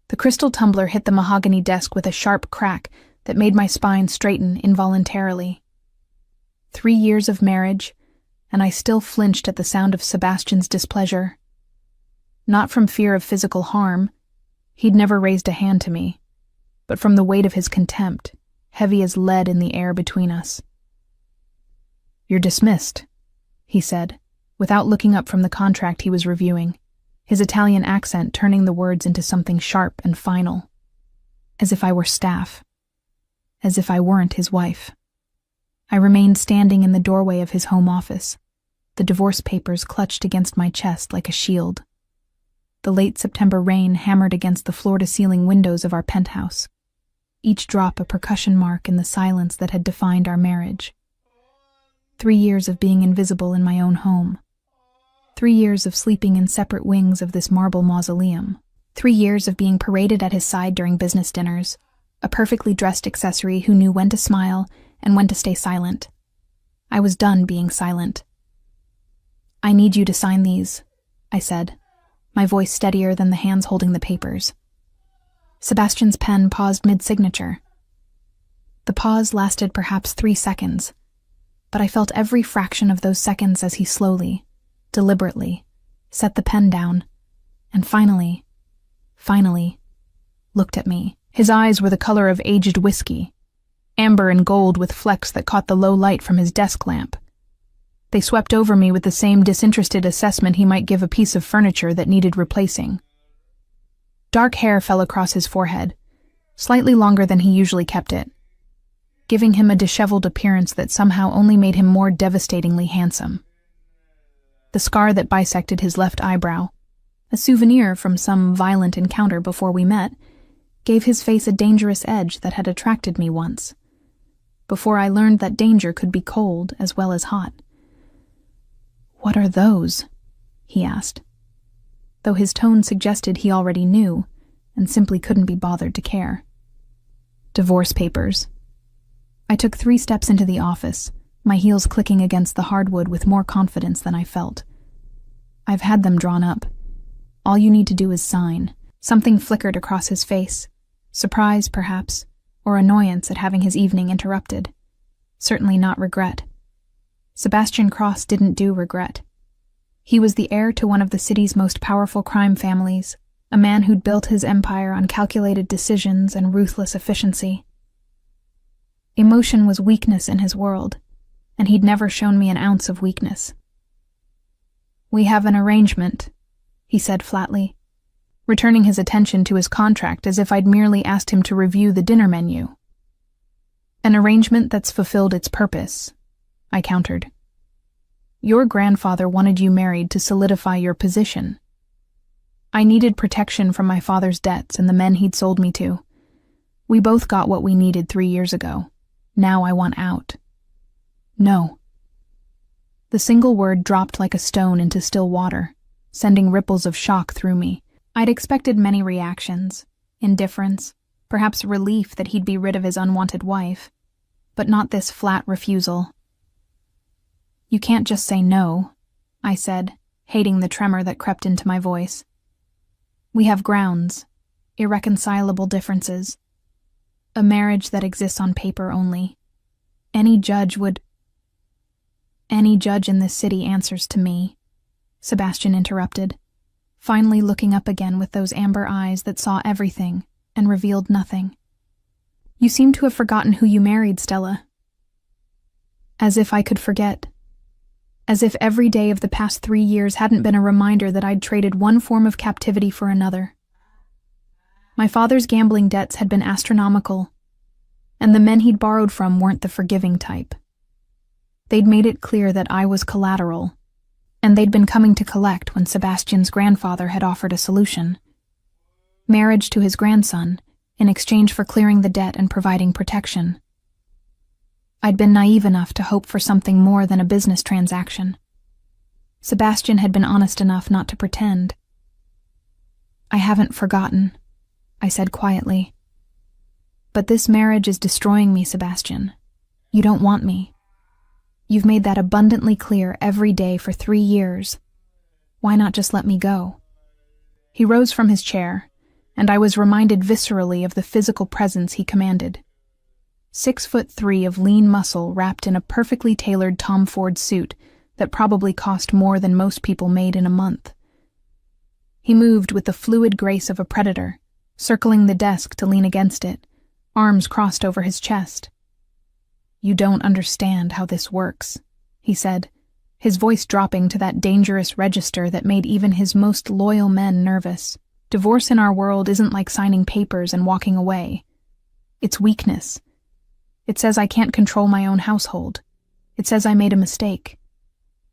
The crystal tumbler hit the mahogany desk with a sharp crack that made my spine straighten involuntarily. 3 years of marriage, and I still flinched at the sound of Sebastian's displeasure. Not from fear of physical harm, he'd never raised a hand to me, but from the weight of his contempt, heavy as lead in the air between us. "You're dismissed," he said, without looking up from the contract he was reviewing, his Italian accent turning the words into something sharp and final. As if I were staff. As if I weren't his wife. I remained standing in the doorway of his home office, the divorce papers clutched against my chest like a shield. The late September rain hammered against the floor-to-ceiling windows of our penthouse, each drop a percussion mark in the silence that had defined our marriage. 3 years of being invisible in my own home. 3 years of sleeping in separate wings of this marble mausoleum. 3 years of being paraded at his side during business dinners, a perfectly dressed accessory who knew when to smile and when to stay silent. I was done being silent. "I need you to sign these," I said, my voice steadier than the hands holding the papers. Sebastian's pen paused mid-signature. The pause lasted perhaps 3 seconds, but I felt every fraction of those seconds as he slowly, deliberately, set the pen down, and finally, looked at me. His eyes were the color of aged whiskey, amber and gold with flecks that caught the low light from his desk lamp. They swept over me with the same disinterested assessment he might give a piece of furniture that needed replacing. Dark hair fell across his forehead, slightly longer than he usually kept it, giving him a disheveled appearance that somehow only made him more devastatingly handsome. The scar that bisected his left eyebrow, a souvenir from some violent encounter before we met, gave his face a dangerous edge that had attracted me once, before I learned that danger could be cold as well as hot. "What are those?" he asked, though his tone suggested he already knew and simply couldn't be bothered to care. "Divorce papers." I took 3 steps into the office, my heels clicking against the hardwood with more confidence than I felt. "I've had them drawn up. All you need to do is sign." Something flickered across his face. Surprise, perhaps, or annoyance at having his evening interrupted. Certainly not regret. Sebastian Cross didn't do regret. He was the heir to one of the city's most powerful crime families, a man who'd built his empire on calculated decisions and ruthless efficiency. Emotion was weakness in his world, and he'd never shown me an ounce of weakness. "We have an arrangement," he said flatly, returning his attention to his contract as if I'd merely asked him to review the dinner menu. "An arrangement that's fulfilled its purpose," I countered. "Your grandfather wanted you married to solidify your position. I needed protection from my father's debts and the men he'd sold me to. We both got what we needed 3 years ago. Now I want out." "No." The single word dropped like a stone into still water, sending ripples of shock through me. I'd expected many reactions, indifference, perhaps relief that he'd be rid of his unwanted wife, but not this flat refusal. "You can't just say no," I said, hating the tremor that crept into my voice. "We have grounds, irreconcilable differences, a marriage that exists on paper only. Any judge in this city answers to me," Sebastian interrupted, finally looking up again with those amber eyes that saw everything and revealed nothing. "You seem to have forgotten who you married, Stella." As if I could forget. As if every day of the past 3 years hadn't been a reminder that I'd traded one form of captivity for another. My father's gambling debts had been astronomical, and the men he'd borrowed from weren't the forgiving type. They'd made it clear that I was collateral, and they'd been coming to collect when Sebastian's grandfather had offered a solution. Marriage to his grandson, in exchange for clearing the debt and providing protection. I'd been naive enough to hope for something more than a business transaction. Sebastian had been honest enough not to pretend. "I haven't forgotten," I said quietly. "But this marriage is destroying me, Sebastian. You don't want me. You've made that abundantly clear every day for 3 years. Why not just let me go?" He rose from his chair, and I was reminded viscerally of the physical presence he commanded. 6'3" of lean muscle wrapped in a perfectly tailored Tom Ford suit that probably cost more than most people made in a month. He moved with the fluid grace of a predator, circling the desk to lean against it, arms crossed over his chest. "You don't understand how this works," he said, his voice dropping to that dangerous register that made even his most loyal men nervous. "Divorce in our world isn't like signing papers and walking away. It's weakness. It says I can't control my own household. It says I made a mistake.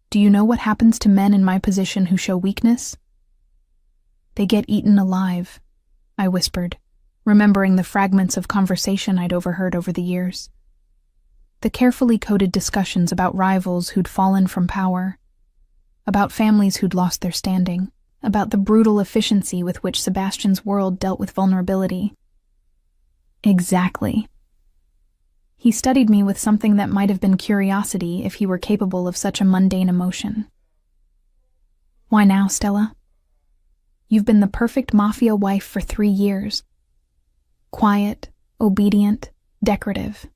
Do you know what happens to men in my position who show weakness?" "They get eaten alive," I whispered, remembering the fragments of conversation I'd overheard over the years. The carefully coded discussions about rivals who'd fallen from power, about families who'd lost their standing, about the brutal efficiency with which Sebastian's world dealt with vulnerability. Exactly. He studied me with something that might have been curiosity if he were capable of such a mundane emotion. "Why now, Stella? You've been the perfect mafia wife for 3 years. Quiet, obedient, decorative.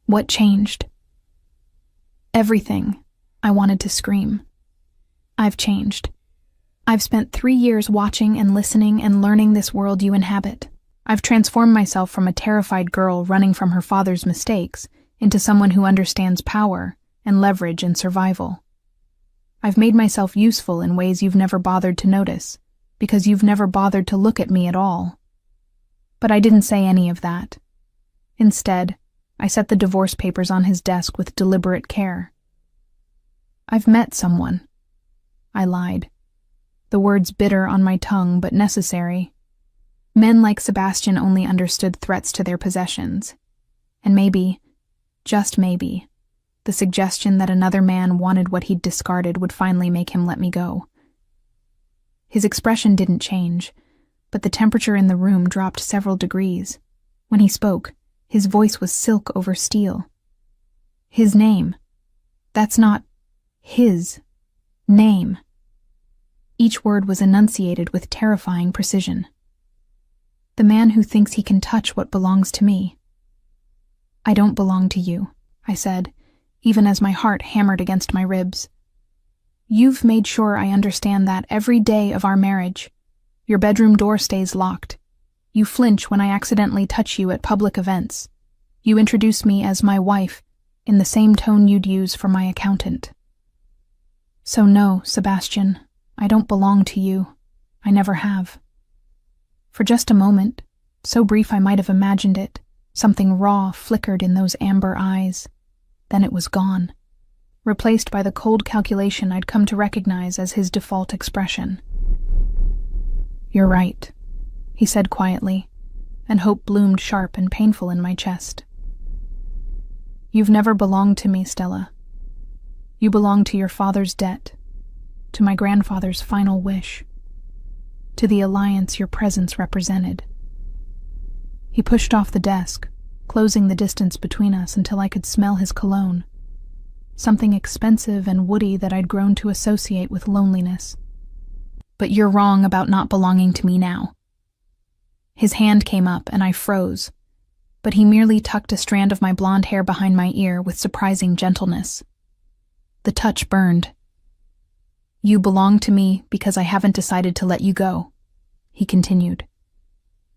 What changed?" "Everything," I wanted to scream. "I've changed. I've spent 3 years watching and listening and learning this world you inhabit. I've transformed myself from a terrified girl running from her father's mistakes into someone who understands power and leverage and survival. I've made myself useful in ways you've never bothered to notice, because you've never bothered to look at me at all." But I didn't say any of that. Instead, I set the divorce papers on his desk with deliberate care. "I've met someone," I lied, the words bitter on my tongue but necessary. Men like Sebastian only understood threats to their possessions, and maybe, just maybe, the suggestion that another man wanted what he'd discarded would finally make him let me go. His expression didn't change, but the temperature in the room dropped several degrees. When he spoke, his voice was silk over steel. "His name. That's not his name." Each word was enunciated with terrifying precision. "The man who thinks he can touch what belongs to me." "I don't belong to you," I said, even as my heart hammered against my ribs. "You've made sure I understand that every day of our marriage. Your bedroom door stays locked. You flinch when I accidentally touch you at public events. You introduce me as my wife in the same tone you'd use for my accountant. So no, Sebastian, I don't belong to you. I never have." For just a moment, so brief I might have imagined it, something raw flickered in those amber eyes. Then it was gone, replaced by the cold calculation I'd come to recognize as his default expression. "You're right," he said quietly, and hope bloomed sharp and painful in my chest. "You've never belonged to me, Stella. You belong to your father's debt, to my grandfather's final wish, to the alliance your presence represented." He pushed off the desk, closing the distance between us until I could smell his cologne, something expensive and woody that I'd grown to associate with loneliness. "But you're wrong about not belonging to me now." His hand came up and I froze, but he merely tucked a strand of my blonde hair behind my ear with surprising gentleness. The touch burned. "You belong to me because I haven't decided to let you go," he continued.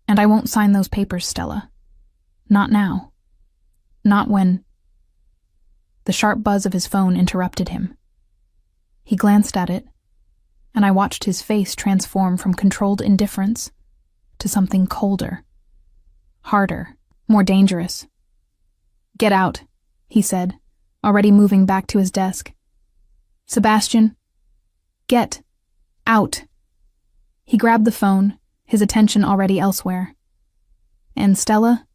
"And I won't sign those papers, Stella. Not now. Not when—" The sharp buzz of his phone interrupted him. He glanced at it, and I watched his face transform from controlled indifference to something colder, harder, more dangerous. "Get out," he said, already moving back to his desk. "Sebastian, get out." He grabbed the phone, his attention already elsewhere. "And Stella,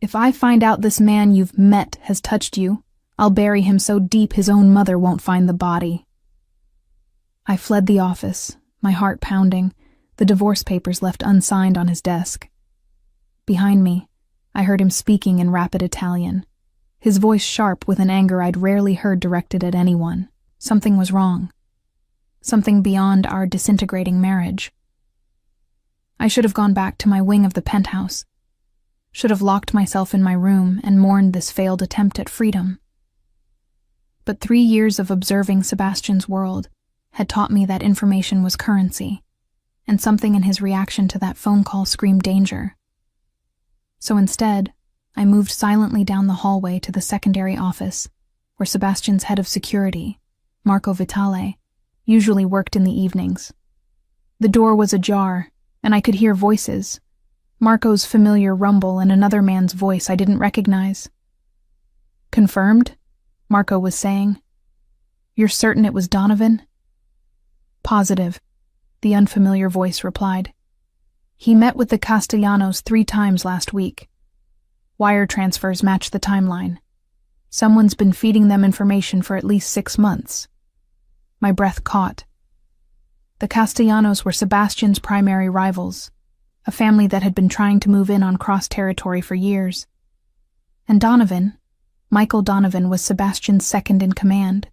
if I find out this man you've met has touched you, I'll bury him so deep his own mother won't find the body." I fled the office, my heart pounding, the divorce papers left unsigned on his desk. Behind me, I heard him speaking in rapid Italian, his voice sharp with an anger I'd rarely heard directed at anyone. Something was wrong. Something beyond our disintegrating marriage. I should have gone back to my wing of the penthouse. Should have locked myself in my room and mourned this failed attempt at freedom. But 3 years of observing Sebastian's world had taught me that information was currency, and something in his reaction to that phone call screamed danger. So instead, I moved silently down the hallway to the secondary office, where Sebastian's head of security, Marco Vitale, usually worked in the evenings. The door was ajar, and I could hear voices, Marco's familiar rumble and another man's voice I didn't recognize. "Confirmed?" Marco was saying. "You're certain it was Donovan?" "Positive," the unfamiliar voice replied. "He met with the Castellanos 3 times last week. Wire transfers match the timeline. Someone's been feeding them information for at least 6 months." My breath caught. The Castellanos were Sebastian's primary rivals, a family that had been trying to move in on cross-territory for years. And Donovan, Michael Donovan, was Sebastian's second-in-command,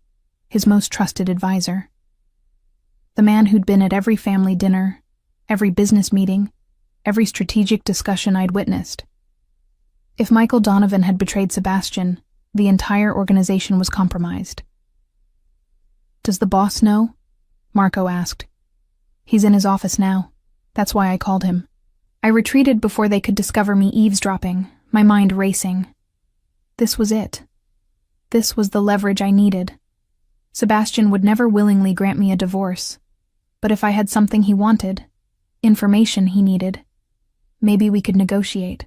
his most trusted advisor. The man who'd been at every family dinner, every business meeting, every strategic discussion I'd witnessed. If Michael Donovan had betrayed Sebastian, the entire organization was compromised. "Does the boss know?" Marco asked. "He's in his office now. That's why I called him." I retreated before they could discover me eavesdropping, my mind racing. This was it. This was the leverage I needed. Sebastian would never willingly grant me a divorce, but if I had something he wanted, information he needed, maybe we could negotiate.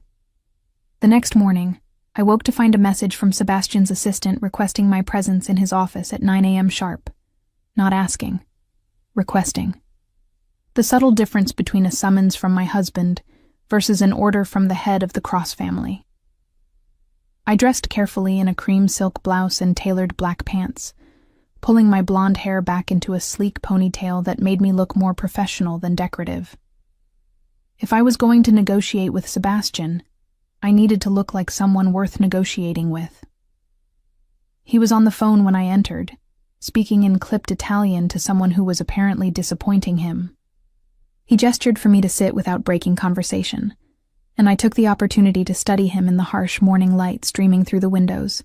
The next morning, I woke to find a message from Sebastian's assistant requesting my presence in his office at 9 a.m. sharp. Not asking. Requesting. The subtle difference between a summons from my husband versus an order from the head of the Cross family. I dressed carefully in a cream silk blouse and tailored black pants, pulling my blonde hair back into a sleek ponytail that made me look more professional than decorative. If I was going to negotiate with Sebastian, I needed to look like someone worth negotiating with. He was on the phone when I entered, speaking in clipped Italian to someone who was apparently disappointing him. He gestured for me to sit without breaking conversation, and I took the opportunity to study him in the harsh morning light streaming through the windows.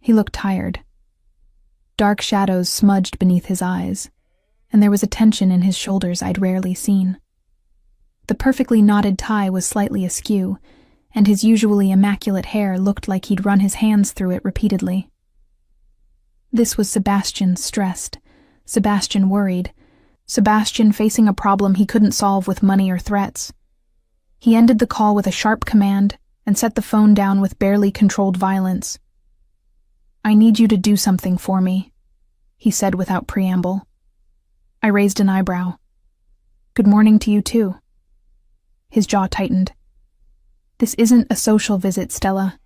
He looked tired. Dark shadows smudged beneath his eyes, and there was a tension in his shoulders I'd rarely seen. The perfectly knotted tie was slightly askew, and his usually immaculate hair looked like he'd run his hands through it repeatedly. This was Sebastian stressed, Sebastian worried, Sebastian facing a problem he couldn't solve with money or threats. He ended the call with a sharp command and set the phone down with barely controlled violence. "I need you to do something for me," he said without preamble. I raised an eyebrow. "Good morning to you too." His jaw tightened. "This isn't a social visit, Stella.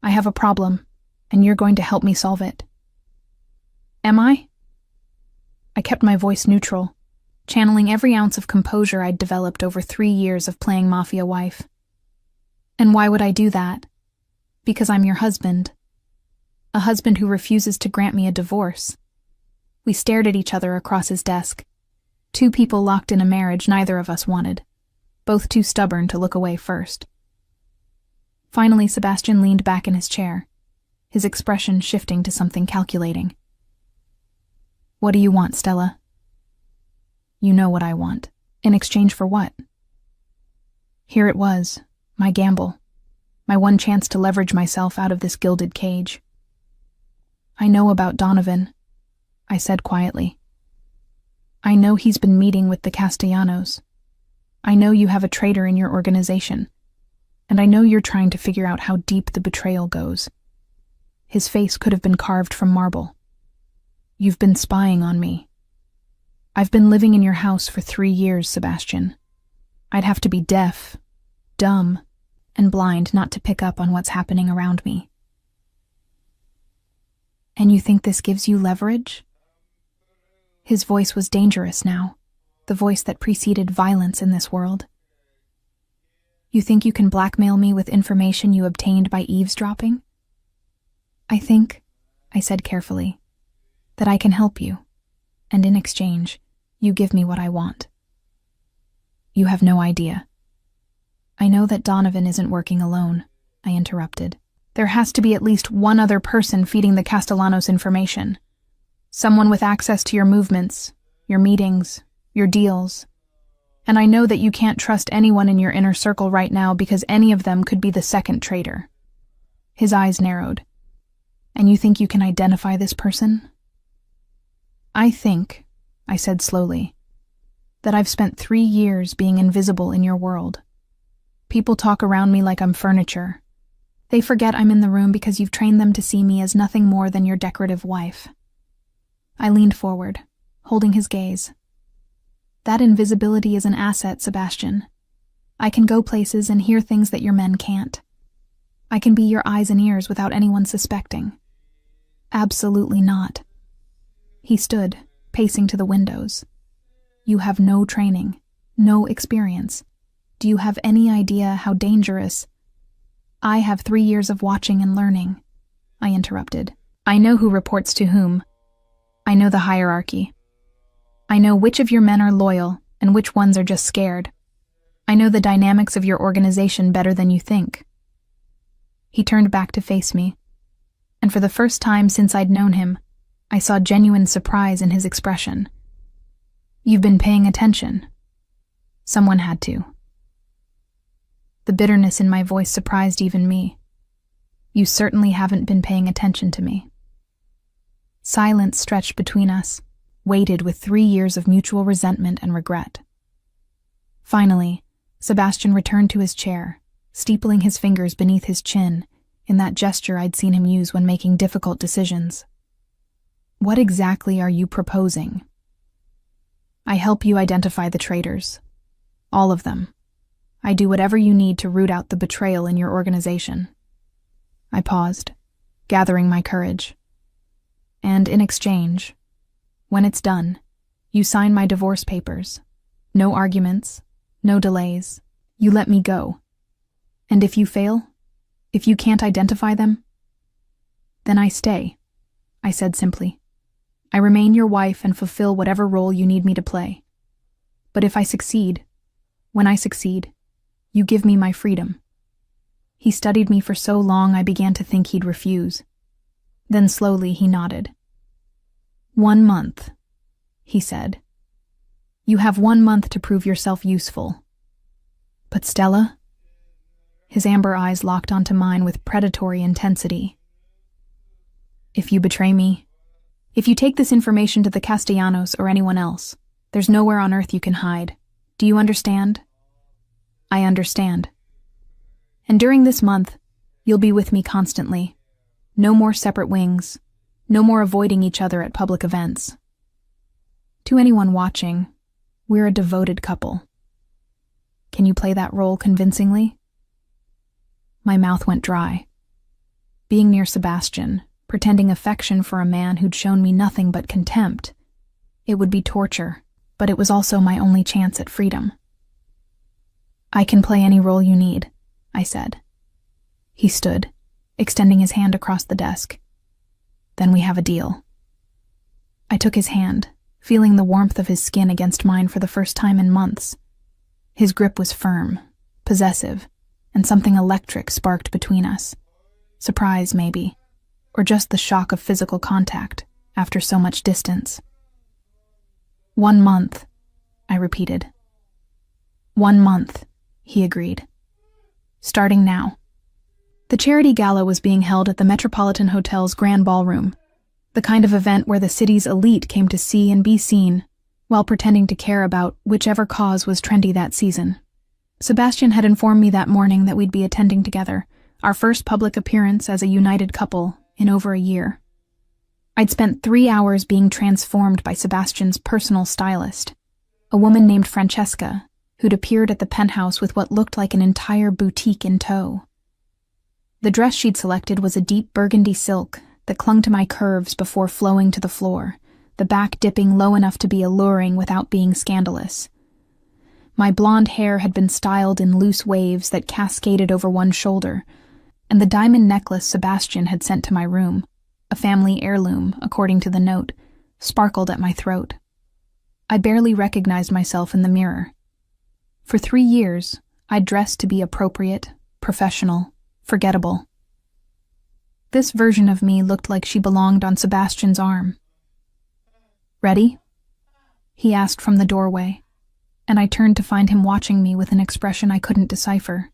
I have a problem, and you're going to help me solve it." "Am I?" I kept my voice neutral, channeling every ounce of composure I'd developed over 3 years of playing mafia wife. "And why would I do that? Because I'm your husband. A husband who refuses to grant me a divorce." We stared at each other across his desk. 2 people locked in a marriage neither of us wanted, both too stubborn to look away first. Finally, Sebastian leaned back in his chair, his expression shifting to something calculating. "What do you want, Stella?" "You know what I want. In exchange for what?" Here it was, my gamble, my one chance to leverage myself out of this gilded cage. "I know about Donovan," I said quietly. "I know he's been meeting with the Castellanos. I know you have a traitor in your organization, and I know you're trying to figure out how deep the betrayal goes." His face could have been carved from marble. "You've been spying on me. I've been living in your house for 3 years, Sebastian. I'd have to be deaf, dumb, and blind not to pick up on what's happening around me." "And you think this gives you leverage?" His voice was dangerous now, the voice that preceded violence in this world. "You think you can blackmail me with information you obtained by eavesdropping?" "I think," I said carefully, "that I can help you, and in exchange, you give me what I want." You have no idea. I know that Donovan isn't working alone, I interrupted. There has to be at least one other person feeding the Castellanos information. Someone with access to your movements, your meetings, your deals. And I know that you can't trust anyone in your inner circle right now because any of them could be the second traitor. His eyes narrowed. And you think you can identify this person? I think, I said slowly, that I've spent 3 years being invisible in your world. People talk around me like I'm furniture. They forget I'm in the room because you've trained them to see me as nothing more than your decorative wife. I leaned forward, holding his gaze. That invisibility is an asset, Sebastian. I can go places and hear things that your men can't. I can be your eyes and ears without anyone suspecting. Absolutely not. He stood, pacing to the windows. You have no training, no experience. Do you have any idea how dangerous? I have 3 years of watching and learning, I interrupted. I know who reports to whom. I know the hierarchy. I know which of your men are loyal and which ones are just scared. I know the dynamics of your organization better than you think. He turned back to face me, and for the first time since I'd known him, I saw genuine surprise in his expression. You've been paying attention. Someone had to. The bitterness in my voice surprised even me. You certainly haven't been paying attention to me. Silence stretched between us, weighted with 3 years of mutual resentment and regret. Finally, Sebastian returned to his chair, steepling his fingers beneath his chin, in that gesture I'd seen him use when making difficult decisions. What exactly are you proposing? I help you identify the traitors. All of them. I do whatever you need to root out the betrayal in your organization. I paused, gathering my courage. And in exchange, when it's done, you sign my divorce papers. No arguments, no delays. You let me go. And if you fail, if you can't identify them, then I stay, I said simply. I remain your wife and fulfill whatever role you need me to play. But if I succeed, when I succeed, you give me my freedom. He studied me for so long I began to think he'd refuse. Then slowly he nodded. 1 month, he said. You have 1 month to prove yourself useful. But Stella? His amber eyes locked onto mine with predatory intensity. If you betray me, if you take this information to the Castellanos or anyone else, there's nowhere on earth you can hide. Do you understand? I understand. And during this month, you'll be with me constantly. No more separate wings. No more avoiding each other at public events. To anyone watching, we're a devoted couple. Can you play that role convincingly? My mouth went dry. Being near Sebastian, pretending affection for a man who'd shown me nothing but contempt. It would be torture, but it was also my only chance at freedom. I can play any role you need, I said. He stood, extending his hand across the desk. Then we have a deal. I took his hand, feeling the warmth of his skin against mine for the first time in months. His grip was firm, possessive, and something electric sparked between us. Surprise, maybe, or just the shock of physical contact after so much distance. 1 month, I repeated. 1 month, he agreed. Starting now. The charity gala was being held at the Metropolitan Hotel's Grand Ballroom, the kind of event where the city's elite came to see and be seen, while pretending to care about whichever cause was trendy that season. Sebastian had informed me that morning that we'd be attending together, our first public appearance as a united couple in over a year. I'd spent 3 hours being transformed by Sebastian's personal stylist, a woman named Francesca, who'd appeared at the penthouse with what looked like an entire boutique in tow. The dress she'd selected was a deep burgundy silk that clung to my curves before flowing to the floor, the back dipping low enough to be alluring without being scandalous. My blonde hair had been styled in loose waves that cascaded over one shoulder, and the diamond necklace Sebastian had sent to my room, a family heirloom, according to the note, sparkled at my throat. I barely recognized myself in the mirror. For 3 years, I dressed to be appropriate, professional, forgettable. This version of me looked like she belonged on Sebastian's arm. "Ready?" he asked from the doorway, and I turned to find him watching me with an expression I couldn't decipher.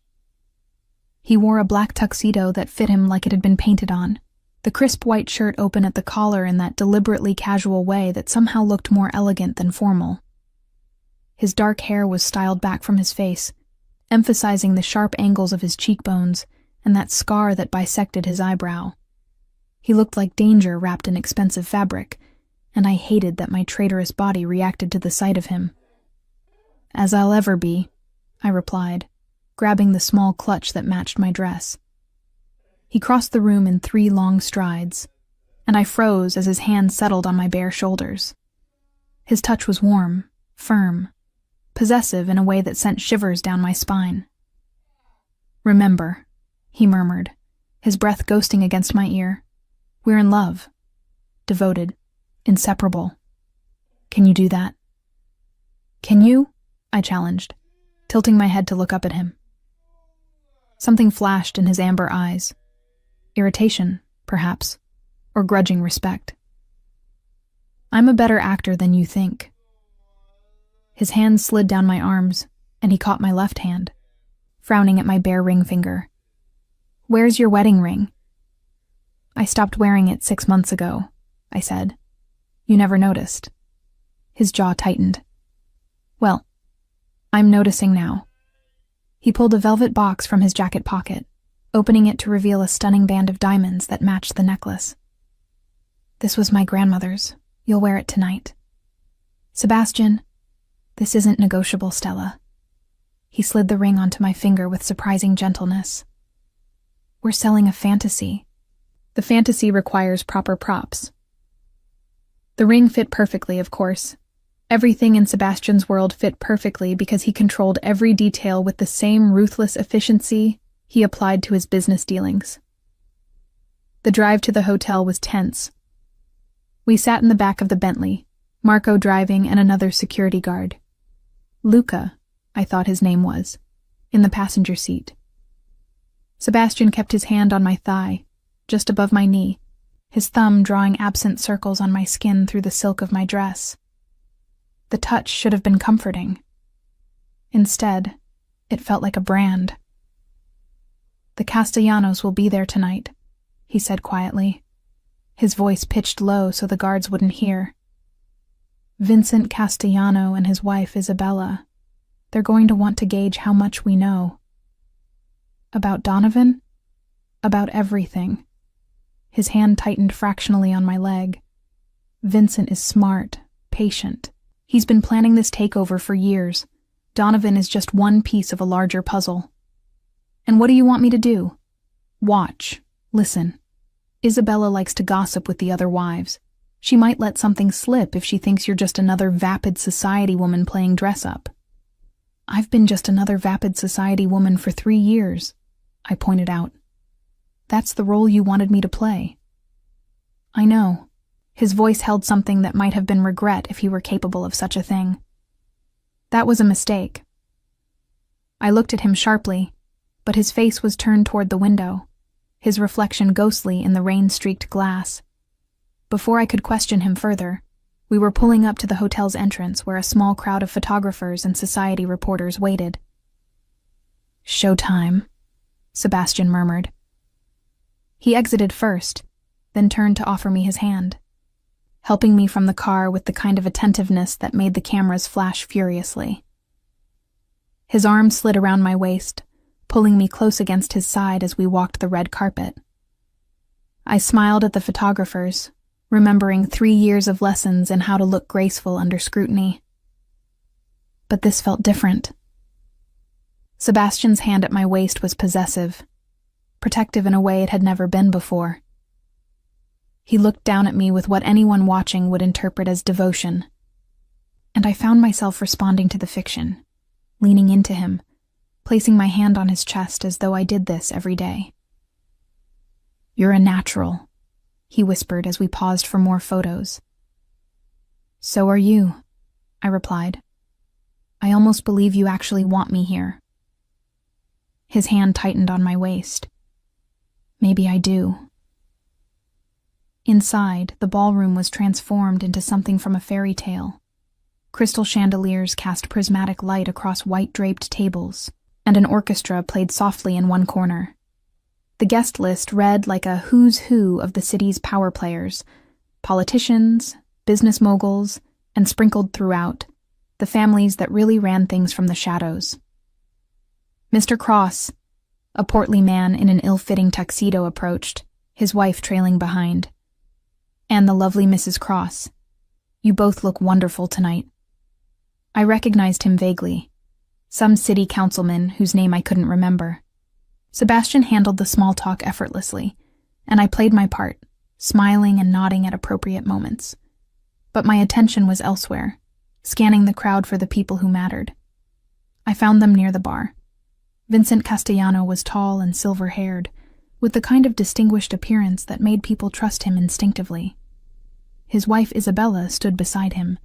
He wore a black tuxedo that fit him like it had been painted on, the crisp white shirt open at the collar in that deliberately casual way that somehow looked more elegant than formal. His dark hair was styled back from his face, emphasizing the sharp angles of his cheekbones and that scar that bisected his eyebrow. He looked like danger wrapped in expensive fabric, and I hated that my traitorous body reacted to the sight of him. "As I'll ever be," I replied, grabbing the small clutch that matched my dress. He crossed the room in 3 long strides, and I froze as his hand settled on my bare shoulders. His touch was warm, firm, possessive in a way that sent shivers down my spine. "Remember," he murmured, his breath ghosting against my ear, "we're in love. Devoted. Inseparable. Can you do that?" "Can you?" I challenged, tilting my head to look up at him. Something flashed in his amber eyes. Irritation, perhaps, or grudging respect. "I'm a better actor than you think." His hand slid down my arms, and he caught my left hand, frowning at my bare ring finger. "Where's your wedding ring?" "I stopped wearing it 6 months ago," I said. "You never noticed." His jaw tightened. "Well, I'm noticing now." He pulled a velvet box from his jacket pocket, opening it to reveal a stunning band of diamonds that matched the necklace. "This was my grandmother's. You'll wear it tonight." "Sebastian, this isn't negotiable, Stella." He slid the ring onto my finger with surprising gentleness. "We're selling a fantasy. The fantasy requires proper props." The ring fit perfectly, of course. Everything in Sebastian's world fit perfectly because he controlled every detail with the same ruthless efficiency he applied to his business dealings. The drive to the hotel was tense. We sat in the back of the Bentley, Marco driving and another security guard. Luca, I thought his name was, in the passenger seat. Sebastian kept his hand on my thigh, just above my knee, his thumb drawing absent circles on my skin through the silk of my dress. The touch should have been comforting. Instead, it felt like a brand. "The Castellanos will be there tonight," he said quietly, his voice pitched low so the guards wouldn't hear. "Vincent Castellano and his wife Isabella. They're going to want to gauge how much we know." "About Donovan?" "About everything." His hand tightened fractionally on my leg. "Vincent is smart, patient. He's been planning this takeover for years. Donovan is just one piece of a larger puzzle." "And what do you want me to do?" "Watch. Listen. Isabella likes to gossip with the other wives. She might let something slip if she thinks you're just another vapid society woman playing dress-up." "I've been just another vapid society woman for 3 years," I pointed out. "That's the role you wanted me to play." "I know." His voice held something that might have been regret if he were capable of such a thing. "That was a mistake." I looked at him sharply, but his face was turned toward the window, his reflection ghostly in the rain-streaked glass. Before I could question him further, we were pulling up to the hotel's entrance where a small crowd of photographers and society reporters waited. "Showtime," Sebastian murmured. He exited first, then turned to offer me his hand, helping me from the car with the kind of attentiveness that made the cameras flash furiously. His arm slid around my waist, pulling me close against his side as we walked the red carpet. I smiled at the photographers, remembering 3 years of lessons in how to look graceful under scrutiny. But this felt different. Sebastian's hand at my waist was possessive, protective in a way it had never been before. He looked down at me with what anyone watching would interpret as devotion, and I found myself responding to the fiction, leaning into him, placing my hand on his chest as though I did this every day. "You're a natural," he whispered as we paused for more photos. "So are you," I replied. I almost believe you actually want me here." His hand tightened on my waist. "Maybe I do." Inside, the ballroom was transformed into something from a fairy tale. Crystal chandeliers cast prismatic light across white-draped tables, and an orchestra played softly in one corner. The guest list read like a who's who of the city's power players, politicians, business moguls, and sprinkled throughout, the families that really ran things from the shadows. Mr. Cross, a portly man in an ill-fitting tuxedo, approached, his wife trailing behind. "And the lovely Mrs. Cross. You both look wonderful tonight." I recognized him vaguely. Some city councilman whose name I couldn't remember. Sebastian handled the small talk effortlessly, and I played my part, smiling and nodding at appropriate moments. But my attention was elsewhere, scanning the crowd for the people who mattered. I found them near the bar. Vincent Castellano was tall and silver-haired, with the kind of distinguished appearance that made people trust him instinctively. His wife Isabella stood beside him,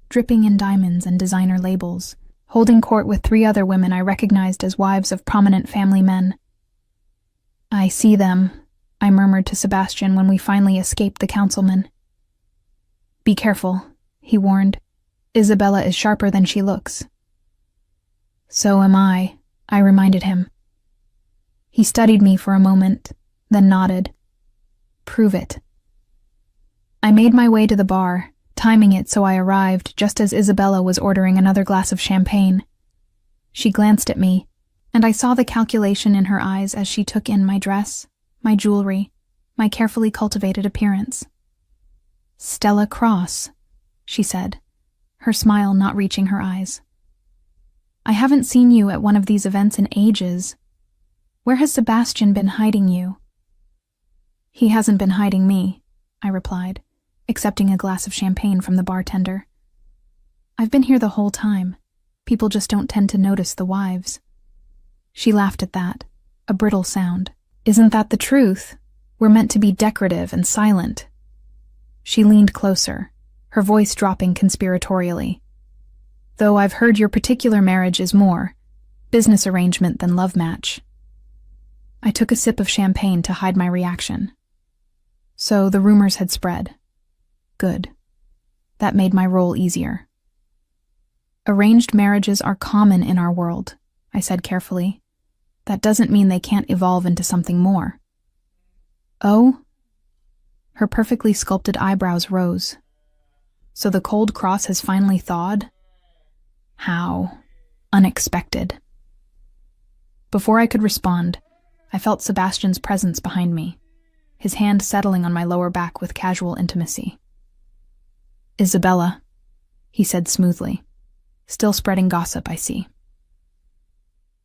dripping in diamonds and designer labels, holding court with 3 other women I recognized as wives of prominent family men. "I see them," I murmured to Sebastian when we finally escaped the councilman. "Be careful," he warned. "Isabella is sharper than she looks." "So am I reminded him. He studied me for a moment, then nodded. "Prove it." I made my way to the bar, timing it so I arrived just as Isabella was ordering another glass of champagne. She glanced at me, and I saw the calculation in her eyes as she took in my dress, my jewelry, my carefully cultivated appearance. "Stella Cross," she said, her smile not reaching her eyes. "I haven't seen you at one of these events in ages. Where has Sebastian been hiding you?" "He hasn't been hiding me," I replied, accepting a glass of champagne from the bartender. "I've been here the whole time. People just don't tend to notice the wives." She laughed at that, a brittle sound. "Isn't that the truth? We're meant to be decorative and silent." She leaned closer, her voice dropping conspiratorially. "Though I've heard your particular marriage is more business arrangement than love match." I took a sip of champagne to hide my reaction. So the rumors had spread. Good. That made my role easier. "Arranged marriages are common in our world," I said carefully. "That doesn't mean they can't evolve into something more." "Oh?" Her perfectly sculpted eyebrows rose. "So the cold cross has finally thawed?" "How unexpected." Before I could respond, I felt Sebastian's presence behind me, his hand settling on my lower back with casual intimacy. "Isabella," he said smoothly. "Still spreading gossip, I see."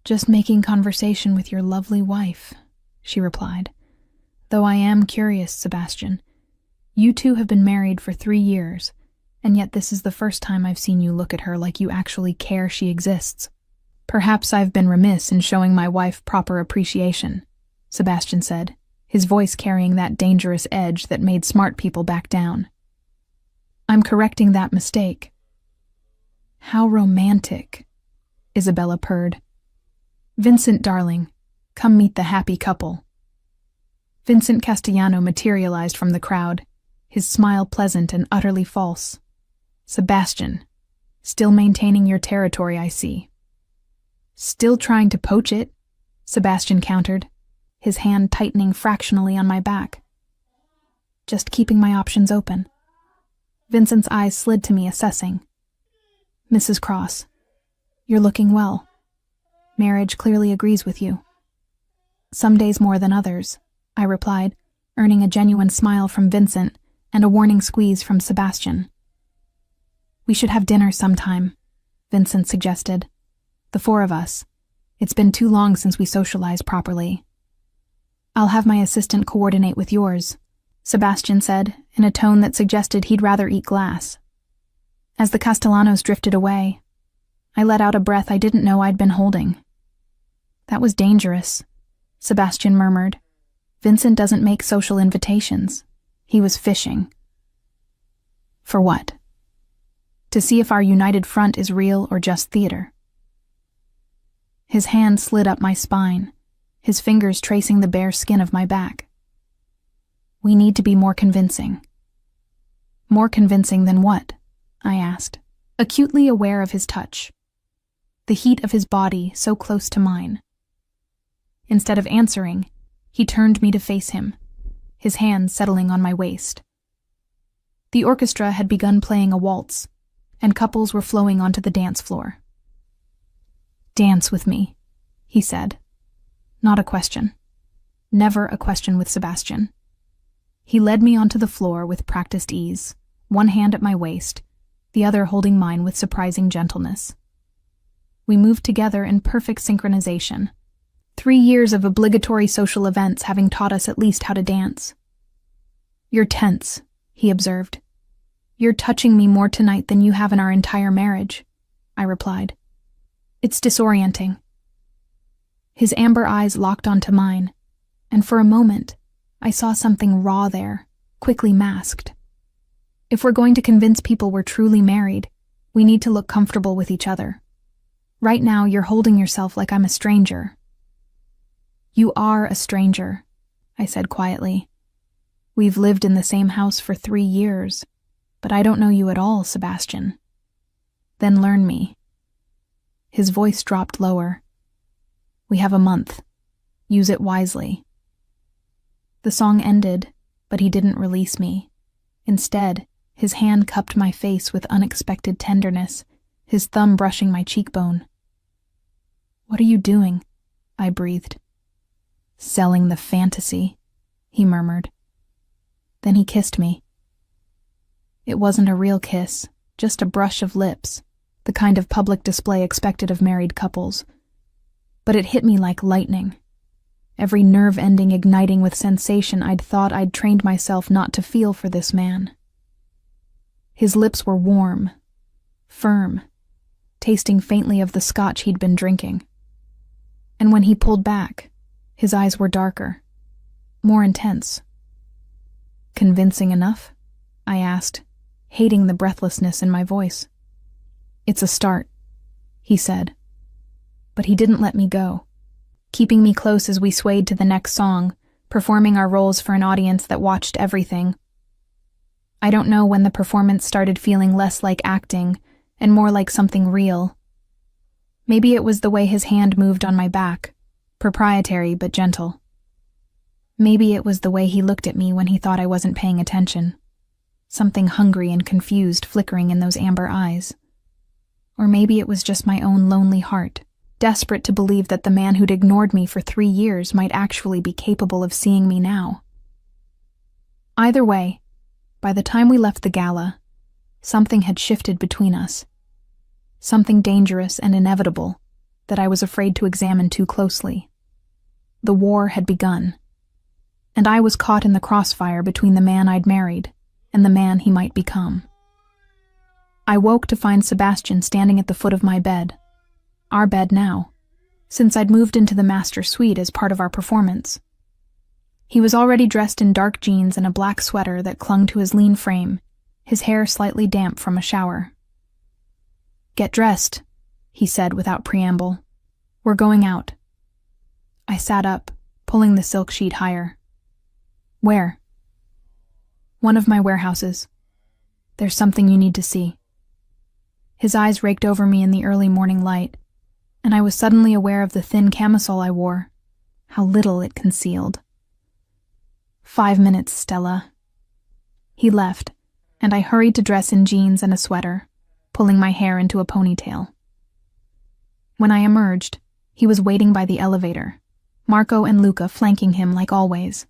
"Just making conversation with your lovely wife," she replied. "Though I am curious, Sebastian. You two have been married for 3 years, and yet this is the first time I've seen you look at her like you actually care she exists." "Perhaps I've been remiss in showing my wife proper appreciation," Sebastian said, his voice carrying that dangerous edge that made smart people back down. "I'm correcting that mistake." "How romantic," Isabella purred. "Vincent, darling, come meet the happy couple." Vincent Castellano materialized from the crowd, his smile pleasant and utterly false. "Sebastian, still maintaining your territory, I see." "Still trying to poach it," Sebastian countered, his hand tightening fractionally on my back. "Just keeping my options open." Vincent's eyes slid to me, assessing. "Mrs. Cross, you're looking well. Marriage clearly agrees with you." "Some days more than others," I replied, earning a genuine smile from Vincent and a warning squeeze from Sebastian. "We should have dinner sometime," Vincent suggested. "The 4 of us. It's been too long since we socialized properly." "I'll have my assistant coordinate with yours," Sebastian said, in a tone that suggested he'd rather eat glass. As the Castellanos drifted away, I let out a breath I didn't know I'd been holding. "That was dangerous," Sebastian murmured. "Vincent doesn't make social invitations. He was fishing." "For what?" to see if our united front is real or just theater. His hand slid up my spine, his fingers tracing the bare skin of my back. We need to be more convincing. More convincing than what? I asked, acutely aware of his touch, the heat of his body so close to mine. Instead of answering, he turned me to face him, his hands settling on my waist. The orchestra had begun playing a waltz, and couples were flowing onto the dance floor. "Dance with me," he said. Not a question. Never a question with Sebastian. He led me onto the floor with practiced ease, one hand at my waist, the other holding mine with surprising gentleness. We moved together in perfect synchronization, 3 years of obligatory social events having taught us at least how to dance. "You're tense," he observed. "You're touching me more tonight than you have in our entire marriage," I replied. "It's disorienting." His amber eyes locked onto mine, and for a moment, I saw something raw there, quickly masked. If we're going to convince people we're truly married, we need to look comfortable with each other. Right now, you're holding yourself like I'm a stranger. "You are a stranger," I said quietly. "We've lived in the same house for 3 years, but I don't know you at all, Sebastian. Then learn me." His voice dropped lower. "We have a month. Use it wisely." The song ended, but he didn't release me. Instead, his hand cupped my face with unexpected tenderness, his thumb brushing my cheekbone. "What are you doing?" I breathed. "Selling the fantasy," he murmured. Then he kissed me. It wasn't a real kiss, just a brush of lips, the kind of public display expected of married couples. But it hit me like lightning. Every nerve ending igniting with sensation I'd thought I'd trained myself not to feel for this man. His lips were warm, firm, tasting faintly of the scotch he'd been drinking. And when he pulled back, his eyes were darker, more intense. "Convincing enough?" I asked, hating the breathlessness in my voice. "It's a start," he said. But he didn't let me go, keeping me close as we swayed to the next song, performing our roles for an audience that watched everything. I don't know when the performance started feeling less like acting and more like something real. Maybe it was the way his hand moved on my back, proprietary but gentle. Maybe it was the way he looked at me when he thought I wasn't paying attention, something hungry and confused flickering in those amber eyes. Or maybe it was just my own lonely heart, desperate to believe that the man who'd ignored me for 3 years might actually be capable of seeing me now. Either way, by the time we left the gala, something had shifted between us. Something dangerous and inevitable that I was afraid to examine too closely. The war had begun, and I was caught in the crossfire between the man I'd married and the man he might become. I woke to find Sebastian standing at the foot of my bed, our bed now, since I'd moved into the master suite as part of our performance. He was already dressed in dark jeans and a black sweater that clung to his lean frame, his hair slightly damp from a shower. "Get dressed," he said without preamble. "We're going out." I sat up, pulling the silk sheet higher. "Where?" "One of my warehouses. There's something you need to see." His eyes raked over me in the early morning light, and I was suddenly aware of the thin camisole I wore, how little it concealed. 5 minutes, Stella." He left, and I hurried to dress in jeans and a sweater, pulling my hair into a ponytail. When I emerged, he was waiting by the elevator, Marco and Luca flanking him like always.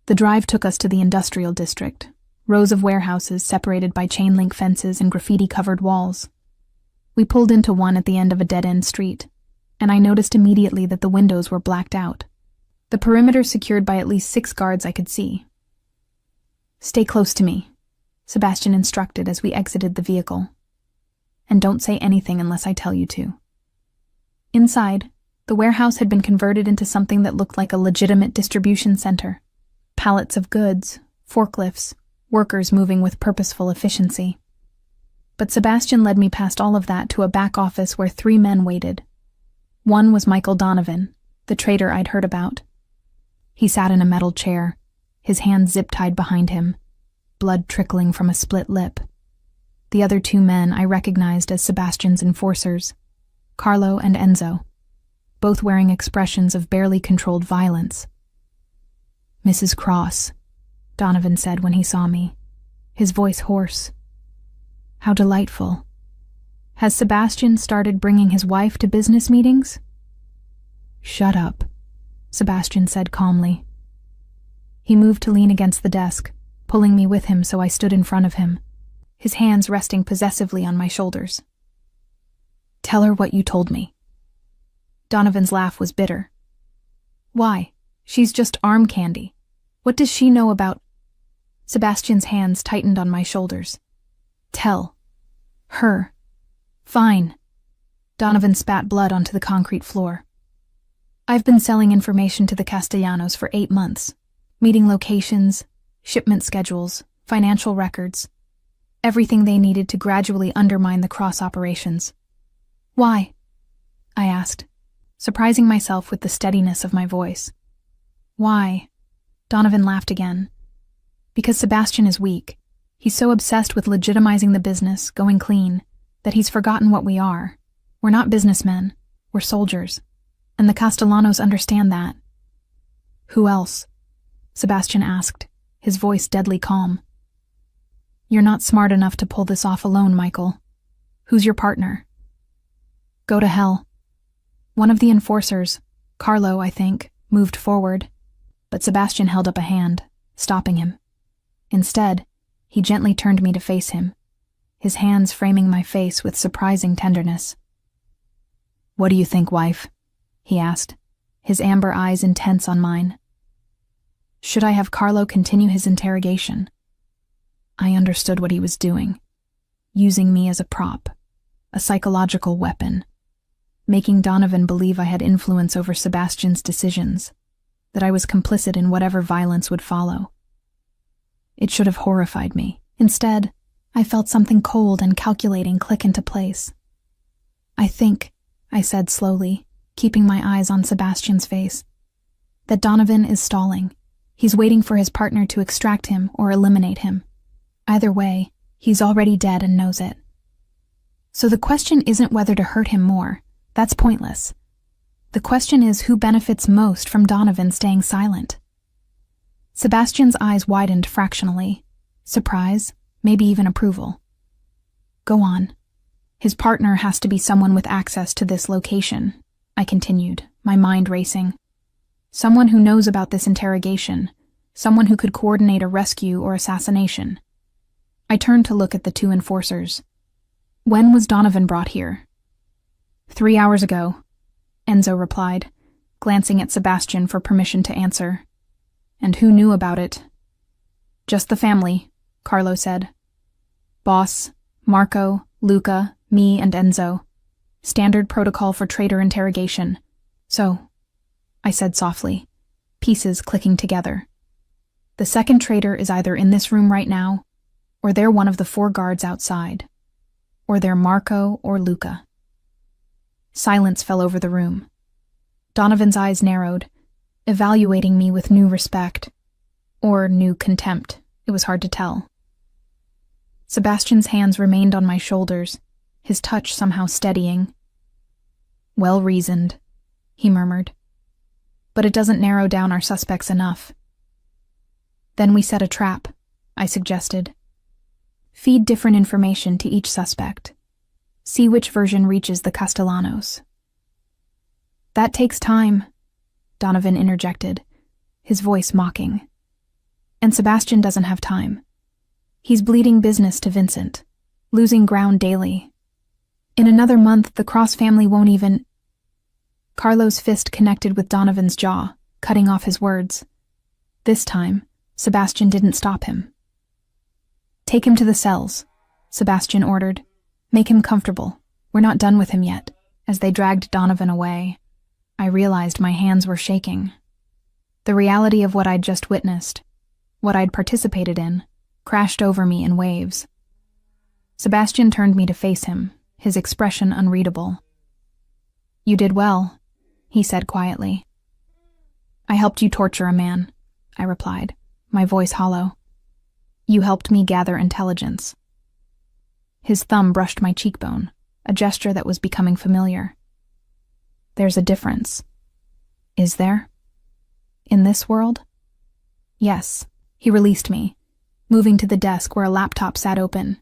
The drive took us to the industrial district, rows of warehouses separated by chain-link fences and graffiti-covered walls. We pulled into one at the end of a dead-end street, and I noticed immediately that the windows were blacked out, the perimeter secured by at least 6 guards I could see. "Stay close to me," Sebastian instructed as we exited the vehicle. "And don't say anything unless I tell you to." Inside, the warehouse had been converted into something that looked like a legitimate distribution center. Pallets of goods, forklifts, workers moving with purposeful efficiency. But Sebastian led me past all of that to a back office where 3 men waited. One was Michael Donovan, the traitor I'd heard about. He sat in a metal chair, his hands zip-tied behind him, blood trickling from a split lip. The other 2 men I recognized as Sebastian's enforcers, Carlo and Enzo, both wearing expressions of barely controlled violence. "Mrs. Cross," Donovan said when he saw me, his voice hoarse. "How delightful. Has Sebastian started bringing his wife to business meetings?" "Shut up," Sebastian said calmly. He moved to lean against the desk, pulling me with him so I stood in front of him, his hands resting possessively on my shoulders. "Tell her what you told me." Donovan's laugh was bitter. "Why? She's just arm candy. What does she know about—" Sebastian's hands tightened on my shoulders. "Tell. Her." "Fine." Donovan spat blood onto the concrete floor. "I've been selling information to the Castellanos for 8 months. Meeting locations, shipment schedules, financial records. Everything they needed to gradually undermine the Cross operations." "Why?" I asked, surprising myself with the steadiness of my voice. "Why?" Donovan laughed again. "Because Sebastian is weak. He's so obsessed with legitimizing the business, going clean, that he's forgotten what we are. We're not businessmen, we're soldiers. And the Castellanos understand that." "Who else?" Sebastian asked, his voice deadly calm. "You're not smart enough to pull this off alone, Michael. Who's your partner?" "Go to hell." One of the enforcers, Carlo, I think, moved forward, but Sebastian held up a hand, stopping him. Instead, he gently turned me to face him, his hands framing my face with surprising tenderness. "What do you think, wife?" he asked, his amber eyes intense on mine. Should I have Carlo continue his interrogation? I understood what he was doing, using me as a prop, a psychological weapon, making Donovan believe I had influence over Sebastian's decisions, that I was complicit in whatever violence would follow. It should have horrified me. Instead, I felt something cold and calculating click into place. "I think," I said slowly, keeping my eyes on Sebastian's face, "that Donovan is stalling. He's waiting for his partner to extract him or eliminate him. Either way, he's already dead and knows it. So the question isn't whether to hurt him more. That's pointless. The question is who benefits most from Donovan staying silent." Sebastian's eyes widened fractionally. Surprise, maybe even approval. "Go on. His partner has to be someone with access to this location," I continued, my mind racing. "Someone who knows about this interrogation, someone who could coordinate a rescue or assassination." I turned to look at the 2 enforcers. "When was Donovan brought here?" 3 hours ago, Enzo replied, glancing at Sebastian for permission to answer. "And who knew about it?" "Just the family," Carlo said. "Boss, Marco, Luca, me, and Enzo. Standard protocol for traitor interrogation. So," I said softly, pieces clicking together. "The second traitor is either in this room right now, or they're one of the 4 guards outside. Or they're Marco or Luca." Silence fell over the room. Donovan's eyes narrowed, evaluating me with new respect. Or new contempt, it was hard to tell. Sebastian's hands remained on my shoulders, his touch somehow steadying. "Well reasoned," he murmured. "But it doesn't narrow down our suspects enough." "Then we set a trap," I suggested. "Feed different information to each suspect. See which version reaches the Castellanos." "That takes time," Donovan interjected, his voice mocking. "And Sebastian doesn't have time. He's bleeding business to Vincent, losing ground daily. In another month, the Cross family won't even—" Carlo's fist connected with Donovan's jaw, cutting off his words. This time, Sebastian didn't stop him. "Take him to the cells," Sebastian ordered. "Make him comfortable. We're not done with him yet." As they dragged Donovan away, I realized my hands were shaking. The reality of what I'd just witnessed, what I'd participated in, crashed over me in waves. Sebastian turned me to face him, his expression unreadable. "You did well," he said quietly. "I helped you torture a man," I replied, my voice hollow. "You helped me gather intelligence." His thumb brushed my cheekbone, a gesture that was becoming familiar. "There's a difference." "Is there? In this world?" "Yes." He released me, moving to the desk where a laptop sat open.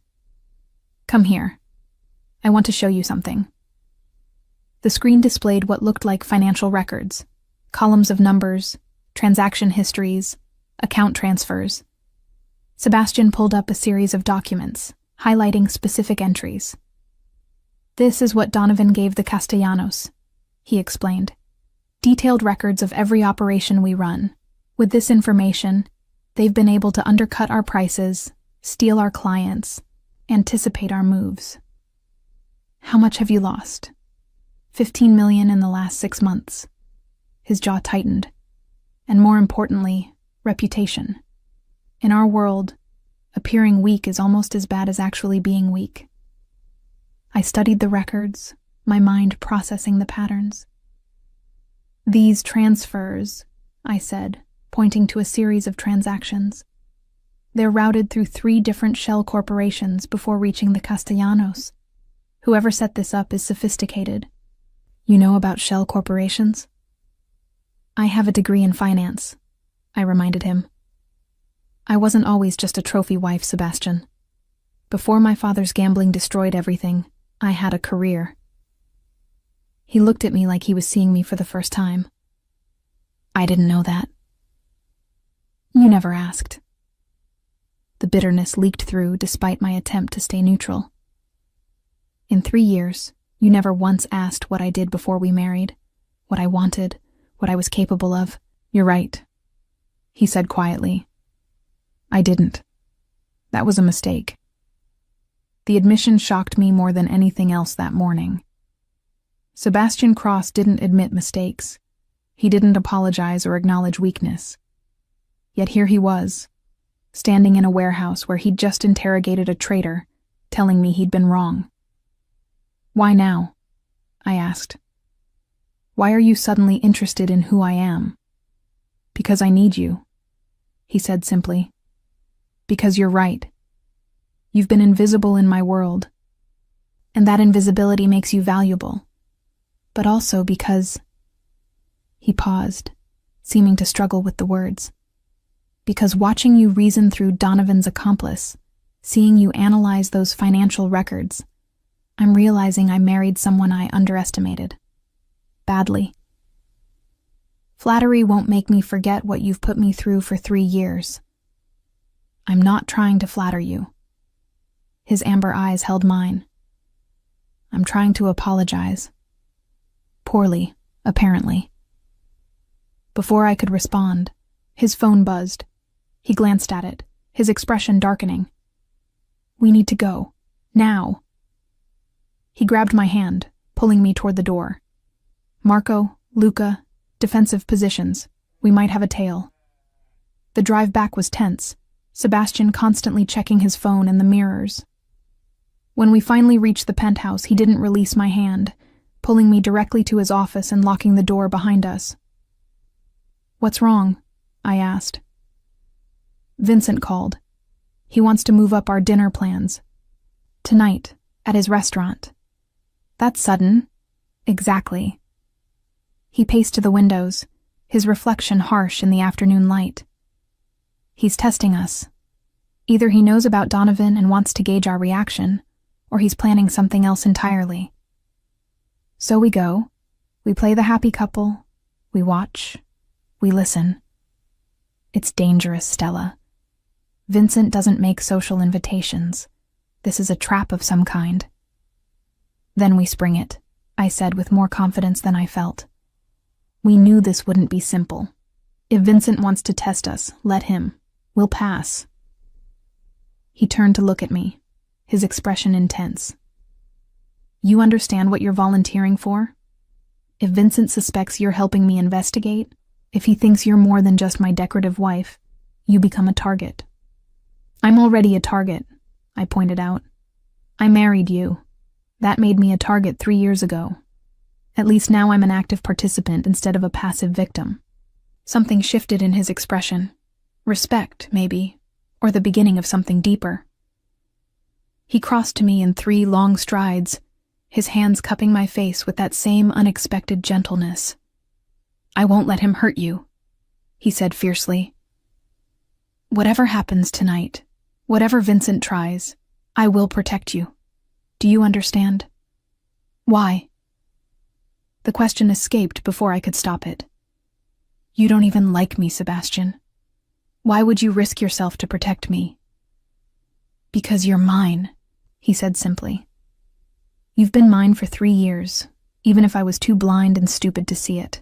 "Come here. I want to show you something." The screen displayed what looked like financial records, columns of numbers, transaction histories, account transfers. Sebastian pulled up a series of documents, highlighting specific entries. "This is what Donovan gave the Castellanos," he explained. "Detailed records of every operation we run. With this information, they've been able to undercut our prices, steal our clients, anticipate our moves." "How much have you lost?" $15 million in the last 6 months. His jaw tightened. "And more importantly, reputation. In our world, appearing weak is almost as bad as actually being weak." I studied the records, my mind processing the patterns. "These transfers," I said, pointing to a series of transactions. "They're routed through 3 different shell corporations before reaching the Castellanos. Whoever set this up is sophisticated." "You know about shell corporations?" "I have a degree in finance," I reminded him. "I wasn't always just a trophy wife, Sebastian. Before my father's gambling destroyed everything, I had a career." He looked at me like he was seeing me for the first time. "I didn't know that." "You never asked." The bitterness leaked through despite my attempt to stay neutral. "In 3 years, you never once asked what I did before we married, what I wanted, what I was capable of." "You're right," he said quietly. "I didn't. That was a mistake." The admission shocked me more than anything else that morning. Sebastian Cross didn't admit mistakes. He didn't apologize or acknowledge weakness. Yet here he was, standing in a warehouse where he'd just interrogated a traitor, telling me he'd been wrong. "Why now?" I asked. "Why are you suddenly interested in who I am?" "Because I need you," he said simply. "Because you're right. You've been invisible in my world, and that invisibility makes you valuable. But also because—" He paused, seeming to struggle with the words. "Because watching you reason through Donovan's accomplice, seeing you analyze those financial records, I'm realizing I married someone I underestimated. Badly. Flattery won't make me forget what you've put me through for 3 years. I'm not trying to flatter you." His amber eyes held mine. "I'm trying to apologize. Poorly, apparently." Before I could respond, his phone buzzed. He glanced at it, his expression darkening. "We need to go. Now." He grabbed my hand, pulling me toward the door. "Marco, Luca, defensive positions. We might have a tail." The drive back was tense, Sebastian constantly checking his phone and the mirrors. When we finally reached the penthouse, he didn't release my hand, pulling me directly to his office and locking the door behind us. "What's wrong?" I asked. "Vincent called. He wants to move up our dinner plans. Tonight, at his restaurant." "That's sudden." "Exactly." He paced to the windows, his reflection harsh in the afternoon light. "He's testing us. Either he knows about Donovan and wants to gauge our reaction, or he's planning something else entirely. So we go. We play the happy couple. We watch. We listen. It's dangerous, Stella. Vincent doesn't make social invitations. This is a trap of some kind." "Then we spring it," I said with more confidence than I felt. "We knew this wouldn't be simple. If Vincent wants to test us, let him. We'll pass." He turned to look at me, his expression intense. "You understand what you're volunteering for? If Vincent suspects you're helping me investigate, if he thinks you're more than just my decorative wife, you become a target." "I'm already a target," I pointed out. I married you. That made me a target 3 years ago. At least now I'm an active participant instead of a passive victim. Something shifted in his expression. Respect, maybe, or the beginning of something deeper. He crossed to me in 3 long strides, his hands cupping my face with that same unexpected gentleness. I won't let him hurt you, he said fiercely. Whatever happens tonight, whatever Vincent tries, I will protect you. Do you understand? Why? The question escaped before I could stop it. You don't even like me, Sebastian. Why would you risk yourself to protect me? Because you're mine, he said simply. You've been mine for 3 years, even if I was too blind and stupid to see it.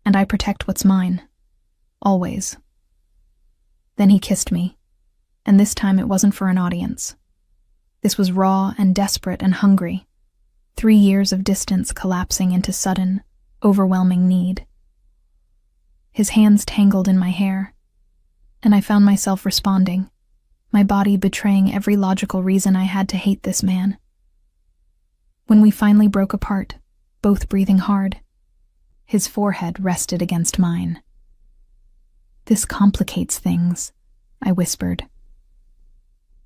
And I protect what's mine. Always. Then he kissed me, and this time it wasn't for an audience. This was raw and desperate and hungry. 3 years of distance collapsing into sudden, overwhelming need. His hands tangled in my hair, and I found myself responding, my body betraying every logical reason I had to hate this man. When we finally broke apart, both breathing hard, his forehead rested against mine. This complicates things, I whispered.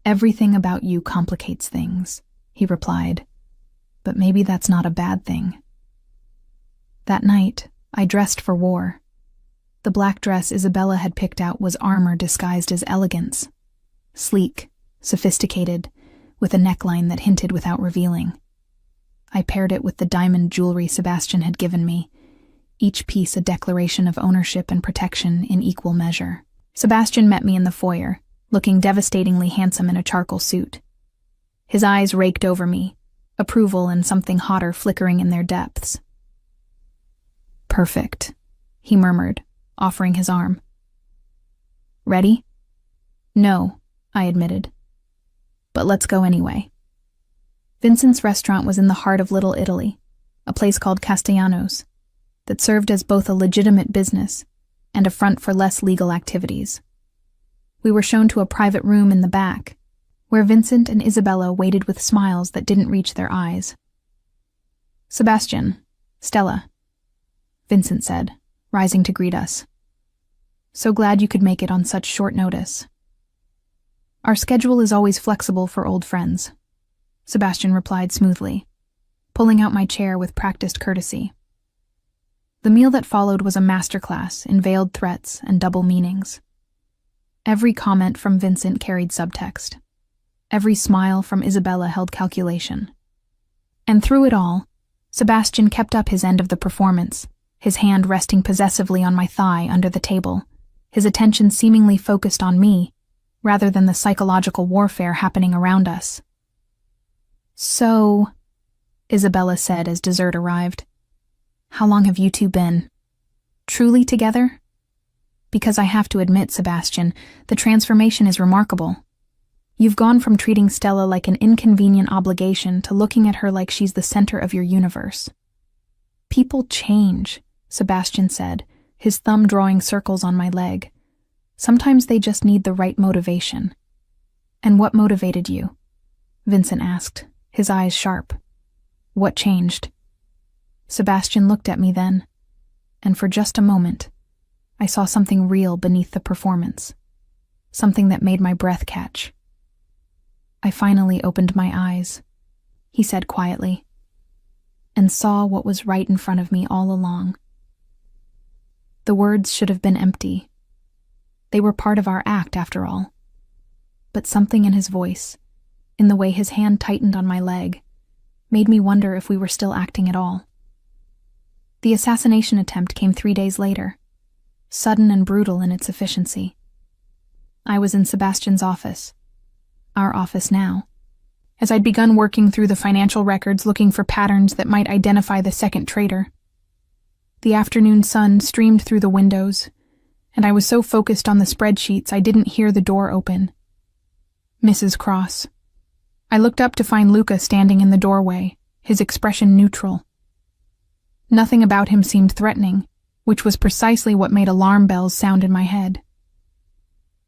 Everything about you complicates things, he replied, but maybe that's not a bad thing. That night, I dressed for war. The black dress Isabella had picked out was armor disguised as elegance. Sleek, sophisticated, with a neckline that hinted without revealing. I paired it with the diamond jewelry Sebastian had given me, each piece a declaration of ownership and protection in equal measure. Sebastian met me in the foyer, looking devastatingly handsome in a charcoal suit. His eyes raked over me, approval and something hotter flickering in their depths. Perfect, he murmured, offering his arm. Ready? No, I admitted. But let's go anyway. Vincent's restaurant was in the heart of Little Italy, a place called Castellanos, that served as both a legitimate business and a front for less legal activities. We were shown to a private room in the back, where Vincent and Isabella waited with smiles that didn't reach their eyes. Sebastian, Stella, Vincent said, rising to greet us. So glad you could make it on such short notice. Our schedule is always flexible for old friends, Sebastian replied smoothly, pulling out my chair with practiced courtesy. The meal that followed was a masterclass in veiled threats and double meanings. Every comment from Vincent carried subtext. Every smile from Isabella held calculation. And through it all, Sebastian kept up his end of the performance, his hand resting possessively on my thigh under the table, his attention seemingly focused on me, rather than the psychological warfare happening around us. So, Isabella said as dessert arrived, how long have you two been? Truly together? Because I have to admit, Sebastian, the transformation is remarkable. You've gone from treating Stella like an inconvenient obligation to looking at her like she's the center of your universe. People change, Sebastian said, his thumb drawing circles on my leg. Sometimes they just need the right motivation. And what motivated you? Vincent asked, his eyes sharp. What changed? Sebastian looked at me then, and for just a moment, I saw something real beneath the performance, something that made my breath catch. I finally opened my eyes, he said quietly, and saw what was right in front of me all along. The words should have been empty. They were part of our act, after all. But something in his voice, in the way his hand tightened on my leg, made me wonder if we were still acting at all. The assassination attempt came 3 days later, sudden and brutal in its efficiency. I was in Sebastian's office, our office now, as I'd begun working through the financial records looking for patterns that might identify the second traitor. The afternoon sun streamed through the windows, and I was so focused on the spreadsheets I didn't hear the door open. Mrs. Cross. I looked up to find Luca standing in the doorway, his expression neutral. Nothing about him seemed threatening, which was precisely what made alarm bells sound in my head.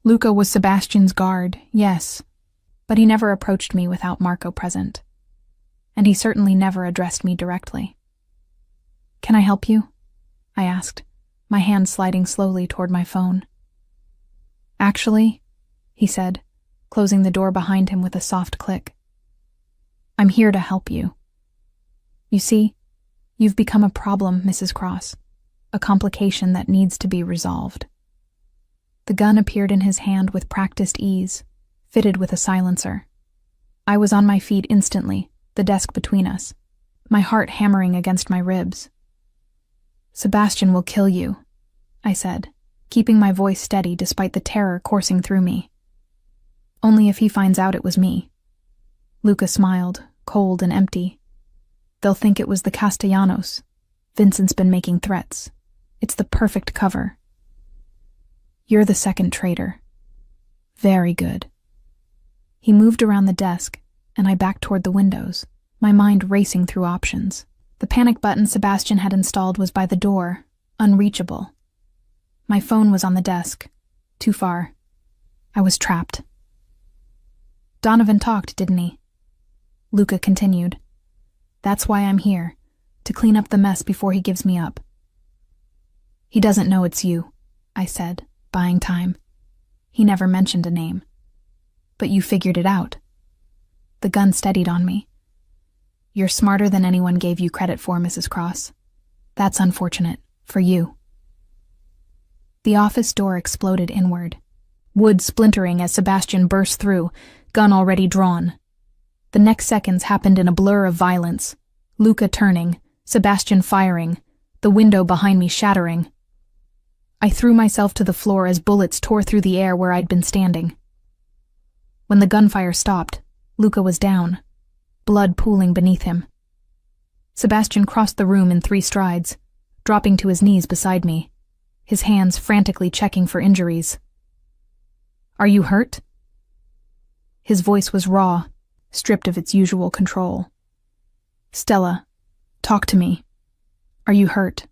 Luca was Sebastian's guard, yes, But he never approached me without Marco present. And he certainly never addressed me directly. "Can I help you?" I asked, my hand sliding slowly toward my phone. "Actually," he said, closing the door behind him with a soft click, "I'm here to help you. You see, you've become a problem, Mrs. Cross, a complication that needs to be resolved." The gun appeared in his hand with practiced ease, fitted with a silencer. I was on my feet instantly, the desk between us, my heart hammering against my ribs. "Sebastian will kill you," I said, keeping my voice steady despite the terror coursing through me. "Only if he finds out it was me." Luca smiled, cold and empty. "They'll think it was the Castellanos. Vincent's been making threats. It's the perfect cover." "You're the second traitor." "Very good." He moved around the desk, and I backed toward the windows, my mind racing through options. The panic button Sebastian had installed was by the door, unreachable. My phone was on the desk, too far. I was trapped. "Donovan talked, didn't he?" Luca continued. "That's why I'm here, to clean up the mess before he gives me up." "He doesn't know it's you," I said, buying time. He never mentioned a name. "But you figured it out." The gun steadied on me. "You're smarter than anyone gave you credit for, Mrs. Cross. That's unfortunate, for you." The office door exploded inward, wood splintering as Sebastian burst through, gun already drawn. The next seconds happened in a blur of violence. Luca turning, Sebastian firing, the window behind me shattering. I threw myself to the floor as bullets tore through the air where I'd been standing. When the gunfire stopped, Luca was down, blood pooling beneath him. Sebastian crossed the room in 3 strides, dropping to his knees beside me, his hands frantically checking for injuries. "Are you hurt?" His voice was raw, stripped of its usual control. "Stella, talk to me. Are you hurt?"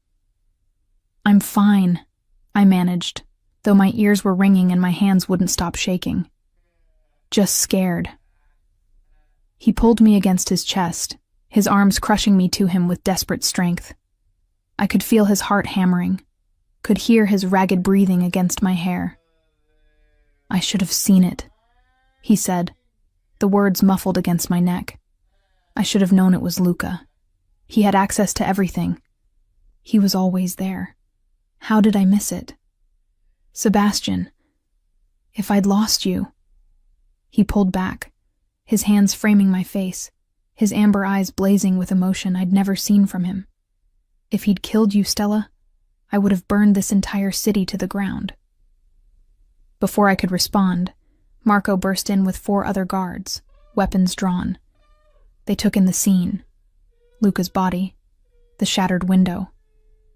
"I'm fine," I managed, though my ears were ringing and my hands wouldn't stop shaking. "Just scared." He pulled me against his chest, his arms crushing me to him with desperate strength. I could feel his heart hammering, could hear his ragged breathing against my hair. "I should have seen it," he said, the words muffled against my neck. "I should have known it was Luca. He had access to everything. He was always there. How did I miss it? Sebastian, if I'd lost you..." He pulled back, his hands framing my face, his amber eyes blazing with emotion I'd never seen from him. "If he'd killed you, Stella, I would have burned this entire city to the ground." Before I could respond, Marco burst in with 4 other guards, weapons drawn. They took in the scene. Luca's body, the shattered window,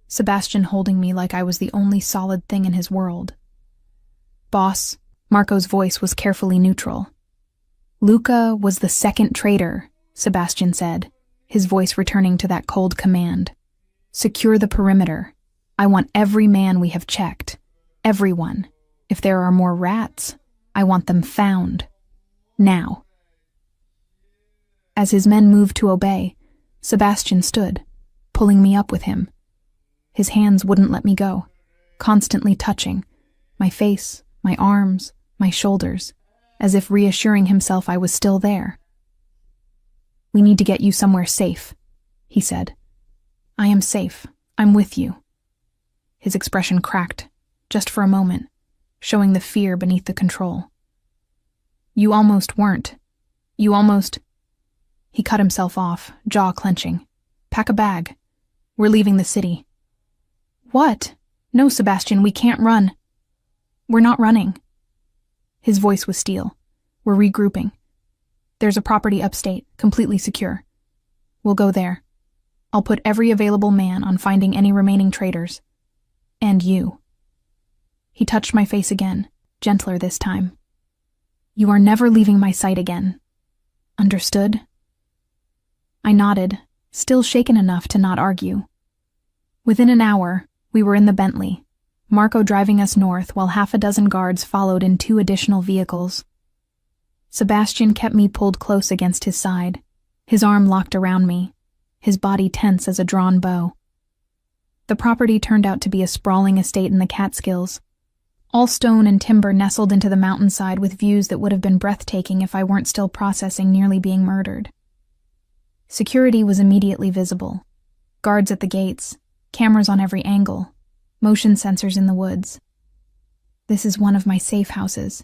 Sebastian holding me like I was the only solid thing in his world. "Boss," Marco's voice was carefully neutral. "Luca was the second traitor," Sebastian said, his voice returning to that cold command. "Secure the perimeter. I want every man we have checked. Everyone. If there are more rats, I want them found. Now." As his men moved to obey, Sebastian stood, pulling me up with him. His hands wouldn't let me go, constantly touching my face, my arms, my shoulders, as if reassuring himself I was still there. "We need to get you somewhere safe," he said. "I am safe. I'm with you." His expression cracked, just for a moment, showing the fear beneath the control. "You almost weren't. You almost..." He cut himself off, jaw clenching. "Pack a bag. We're leaving the city." "What? No, Sebastian, we can't run." "We're not running." His voice was steel. "We're regrouping. There's a property upstate, completely secure. We'll go there. I'll put every available man on finding any remaining traitors. And you." He touched my face again, gentler this time. "You are never leaving my sight again. Understood?" I nodded, still shaken enough to not argue. Within an hour, we were in the Bentley, Marco driving us north while 6 guards followed in 2 additional vehicles. Sebastian kept me pulled close against his side, his arm locked around me, his body tense as a drawn bow. The property turned out to be a sprawling estate in the Catskills, all stone and timber nestled into the mountainside with views that would have been breathtaking if I weren't still processing nearly being murdered. Security was immediately visible. Guards at the gates, cameras on every angle, motion sensors in the woods. "This is one of my safe houses,"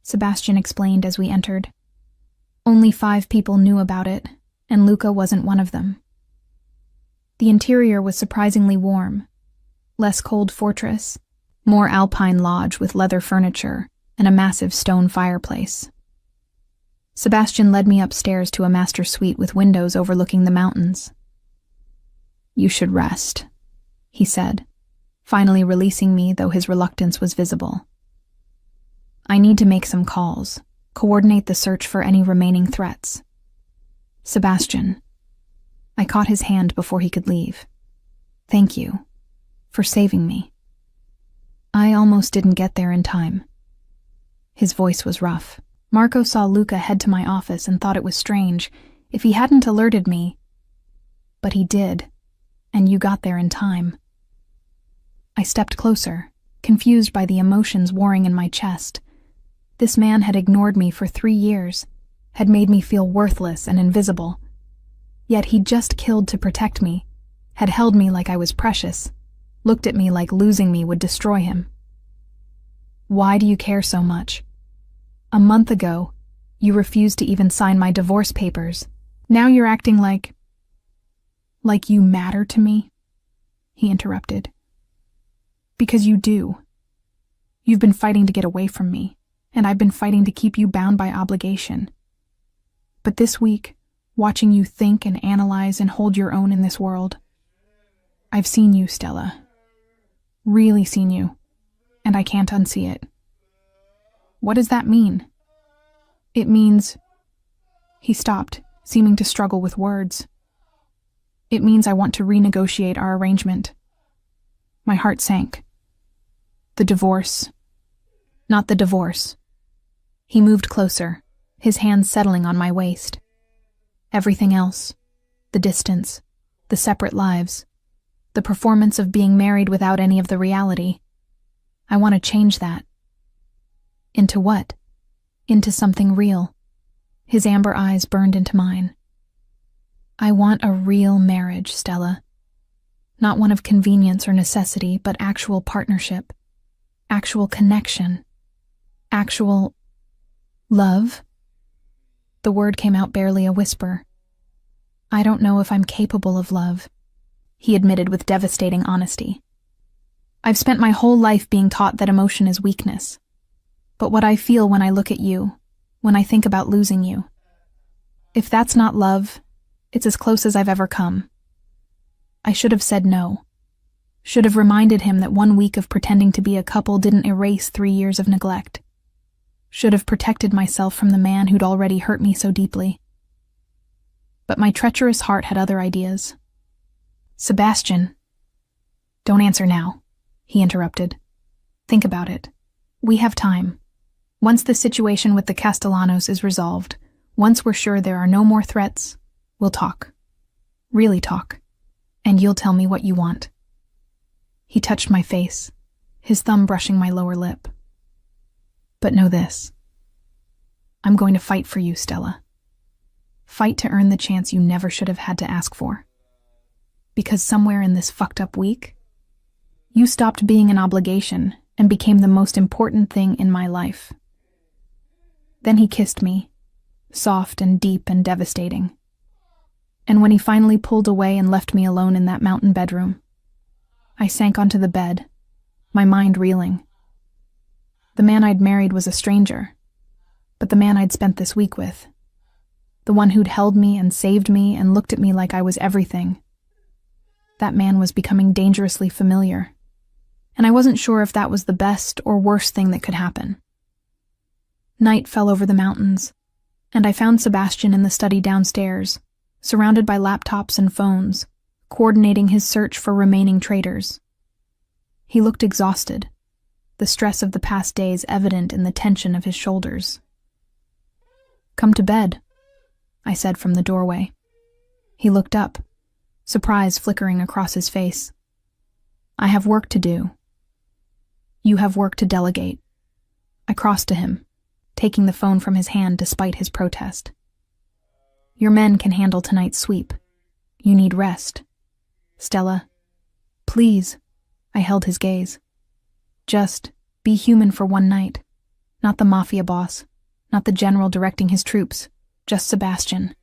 Sebastian explained as we entered. Only 5 people knew about it, and Luca wasn't one of them. The interior was surprisingly warm. Less cold fortress, more alpine lodge with leather furniture, and a massive stone fireplace. Sebastian led me upstairs to a master suite with windows overlooking the mountains. "You should rest," he said, finally releasing me, though his reluctance was visible. "I need to make some calls, coordinate the search for any remaining threats." "Sebastian." I caught his hand before he could leave. "Thank you for saving me. I almost didn't get there in time." His voice was rough. Marco saw Luca head to my office and thought it was strange if he hadn't alerted me. But he did, and you got there in time. I stepped closer, confused by the emotions warring in my chest. This man had ignored me for 3 years, had made me feel worthless and invisible. Yet he'd just killed to protect me, had held me like I was precious, looked at me like losing me would destroy him. "Why do you care so much? A month ago, you refused to even sign my divorce papers. Now you're acting like you matter to me?" he interrupted. "Because you do. You've been fighting to get away from me, and I've been fighting to keep you bound by obligation. But this week, watching you think and analyze and hold your own in this world, I've seen you, Stella. Really seen you, and I can't unsee it." "What does that mean?" "It means..." He stopped, seeming to struggle with words. "It means I want to renegotiate our arrangement." My heart sank. "The divorce." "Not the divorce." He moved closer, his hands settling on my waist. "Everything else. The distance, the separate lives, the performance of being married without any of the reality. I want to change that." "Into what?" "Into something real." His amber eyes burned into mine. "I want a real marriage, Stella. Not one of convenience or necessity, but actual partnership, actual connection, actual love." The word came out barely a whisper. "I don't know if I'm capable of love," he admitted with devastating honesty. "I've spent my whole life being taught that emotion is weakness. But what I feel when I look at you, when I think about losing you, if that's not love, it's as close as I've ever come." I should have said no. Should have reminded him that 1 week of pretending to be a couple didn't erase 3 years of neglect. Should have protected myself from the man who'd already hurt me so deeply. But my treacherous heart had other ideas. "Sebastian." "Don't answer now," he interrupted. "Think about it. We have time. Once the situation with the Castellanos is resolved, once we're sure there are no more threats, we'll talk. Really talk. And you'll tell me what you want." He touched my face, his thumb brushing my lower lip. "But know this. I'm going to fight for you, Stella. Fight to earn the chance you never should have had to ask for. Because somewhere in this fucked up week, you stopped being an obligation and became the most important thing in my life." Then he kissed me, soft and deep and devastating. And when he finally pulled away and left me alone in that mountain bedroom, I sank onto the bed, my mind reeling. The man I'd married was a stranger, but the man I'd spent this week with, the one who'd held me and saved me and looked at me like I was everything, that man was becoming dangerously familiar, and I wasn't sure if that was the best or worst thing that could happen. Night fell over the mountains, and I found Sebastian in the study downstairs, surrounded by laptops and phones, coordinating his search for remaining traitors. He looked exhausted, the stress of the past days evident in the tension of his shoulders. Come to bed, I said from the doorway. He looked up, surprise flickering across his face. I have work to do. You have work to delegate. I crossed to him, taking the phone from his hand despite his protest. Your men can handle tonight's sweep. You need rest. Stella, please. I held his gaze. Just be human for one night. Not the mafia boss, not the general directing his troops, just Sebastian.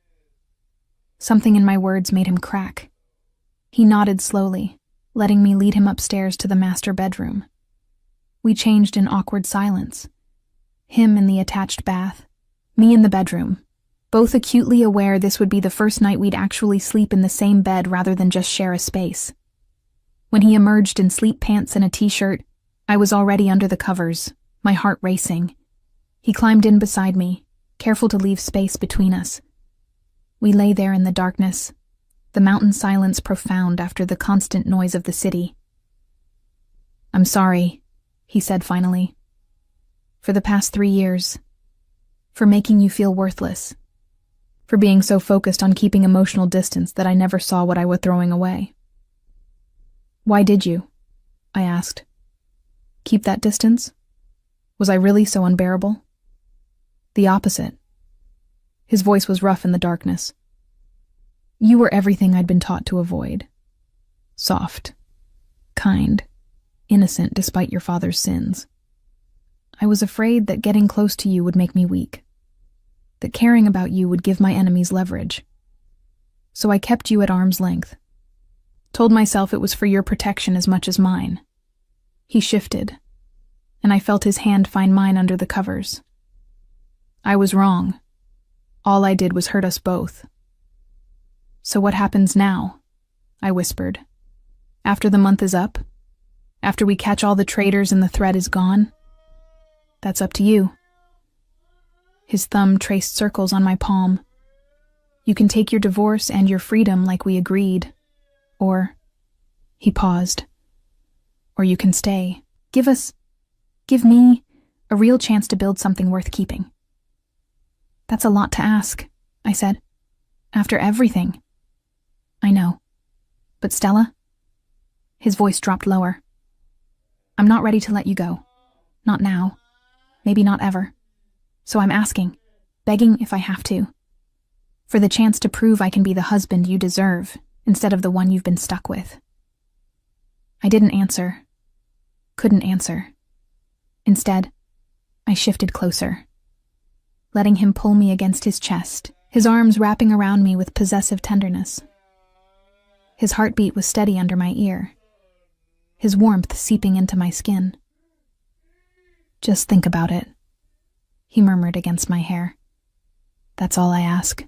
Something in my words made him crack. He nodded slowly, letting me lead him upstairs to the master bedroom. We changed in awkward silence. Him in the attached bath, me in the bedroom, both acutely aware this would be the first night we'd actually sleep in the same bed rather than just share a space. When he emerged in sleep pants and a t-shirt, I was already under the covers, my heart racing. He climbed in beside me, careful to leave space between us. We lay there in the darkness, the mountain silence profound after the constant noise of the city. I'm sorry, he said finally. For the past 3 years. For making you feel worthless. For being so focused on keeping emotional distance that I never saw what I was throwing away. Why did you? I asked. Keep that distance? Was I really so unbearable? The opposite. His voice was rough in the darkness. You were everything I'd been taught to avoid. Soft, kind, innocent despite your father's sins. I was afraid that getting close to you would make me weak, that caring about you would give my enemies leverage. So I kept you at arm's length, told myself it was for your protection as much as mine. He shifted, and I felt his hand find mine under the covers. I was wrong. All I did was hurt us both. So what happens now? I whispered. After the month is up? After we catch all the traitors and the threat is gone? That's up to you. His thumb traced circles on my palm. You can take your divorce and your freedom like we agreed. Or, he paused. Or you can stay. Give me a real chance to build something worth keeping. That's a lot to ask, I said. After everything. I know. But Stella? His voice dropped lower. I'm not ready to let you go. Not now. Maybe not ever. So I'm asking, begging if I have to. For the chance to prove I can be the husband you deserve, instead of the one you've been stuck with. I didn't answer. Couldn't answer. Instead, I shifted closer, letting him pull me against his chest, his arms wrapping around me with possessive tenderness. His heartbeat was steady under my ear, his warmth seeping into my skin. Just think about it, he murmured against my hair. That's all I ask.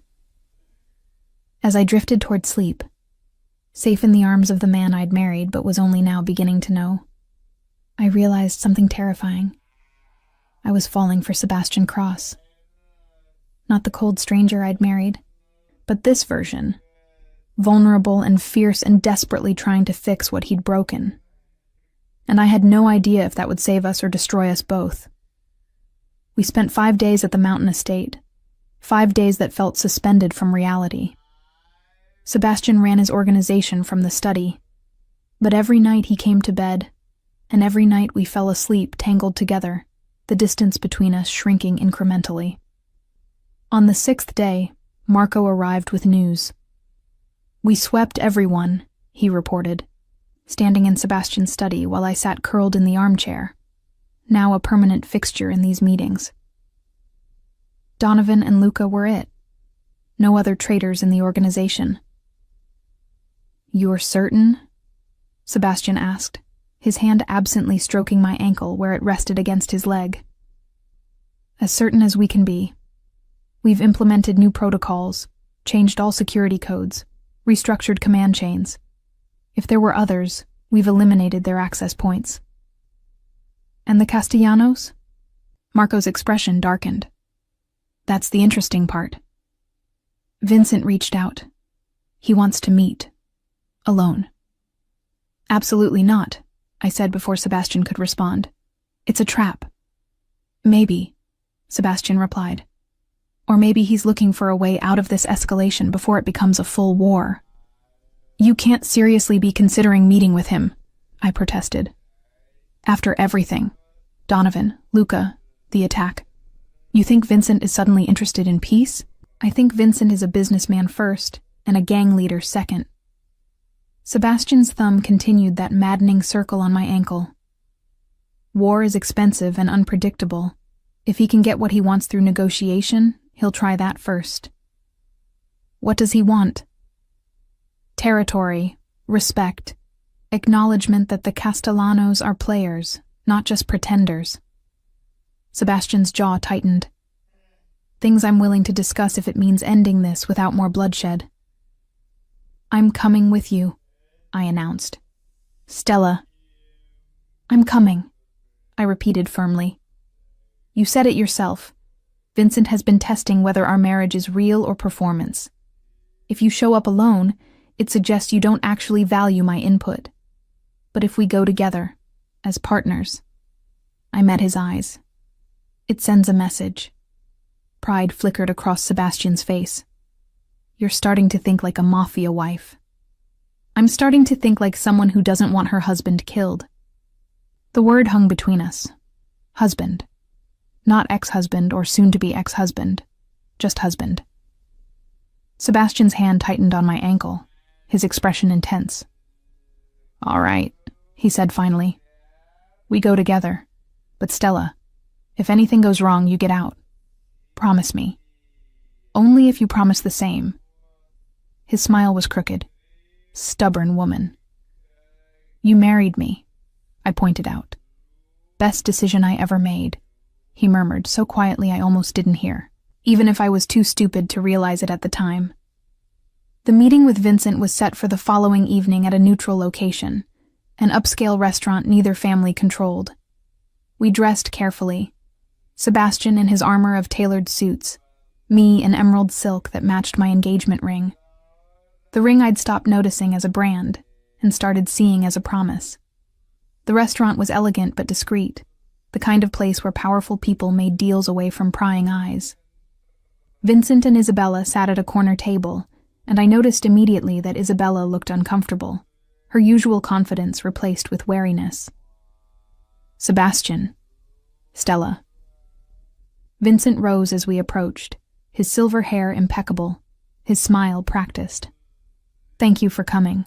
As I drifted toward sleep, safe in the arms of the man I'd married but was only now beginning to know, I realized something terrifying. I was falling for Sebastian Cross. Not the cold stranger I'd married, but this version, vulnerable and fierce and desperately trying to fix what he'd broken. And I had no idea if that would save us or destroy us both. We spent 5 days at the mountain estate, 5 days that felt suspended from reality. Sebastian ran his organization from the study, but every night he came to bed, and every night we fell asleep tangled together, the distance between us shrinking incrementally. On the 6th day, Marco arrived with news. We swept everyone, he reported, standing in Sebastian's study while I sat curled in the armchair, now a permanent fixture in these meetings. Donovan and Luca were it. No other traitors in the organization. You're certain? Sebastian asked, his hand absently stroking my ankle where it rested against his leg. As certain as we can be. We've implemented new protocols, changed all security codes, restructured command chains. If there were others, we've eliminated their access points. And the Castellanos? Marco's expression darkened. That's the interesting part. Vincent reached out. He wants to meet. Alone. Absolutely not, I said before Sebastian could respond. It's a trap. Maybe, Sebastian replied. Or maybe he's looking for a way out of this escalation before it becomes a full war. You can't seriously be considering meeting with him, I protested. After everything, Donovan, Luca, the attack. You think Vincent is suddenly interested in peace? I think Vincent is a businessman first, and a gang leader second. Sebastian's thumb continued that maddening circle on my ankle. War is expensive and unpredictable. If he can get what he wants through negotiation, he'll try that first. What does he want? Territory, respect, acknowledgement that the Castellanos are players, not just pretenders. Sebastian's jaw tightened. Things I'm willing to discuss if it means ending this without more bloodshed. I'm coming with you, I announced. Stella. I'm coming, I repeated firmly. You said it yourself. Vincent has been testing whether our marriage is real or performance. If you show up alone, it suggests you don't actually value my input. But if we go together, as partners, I met his eyes. It sends a message. Pride flickered across Sebastian's face. You're starting to think like a mafia wife. I'm starting to think like someone who doesn't want her husband killed. The word hung between us. Husband. Not ex-husband or soon-to-be ex-husband. Just husband. Sebastian's hand tightened on my ankle, his expression intense. All right, he said finally. We go together. But Stella, if anything goes wrong, you get out. Promise me. Only if you promise the same. His smile was crooked. Stubborn woman. You married me, I pointed out. Best decision I ever made, he murmured so quietly I almost didn't hear, even if I was too stupid to realize it at the time. The meeting with Vincent was set for the following evening at a neutral location, an upscale restaurant neither family controlled. We dressed carefully. Sebastian in his armor of tailored suits, me in emerald silk that matched my engagement ring. The ring I'd stopped noticing as a brand and started seeing as a promise. The restaurant was elegant but discreet, the kind of place where powerful people made deals away from prying eyes. Vincent and Isabella sat at a corner table, and I noticed immediately that Isabella looked uncomfortable, her usual confidence replaced with wariness. Sebastian. Stella. Vincent rose as we approached, his silver hair impeccable, his smile practiced. Thank you for coming.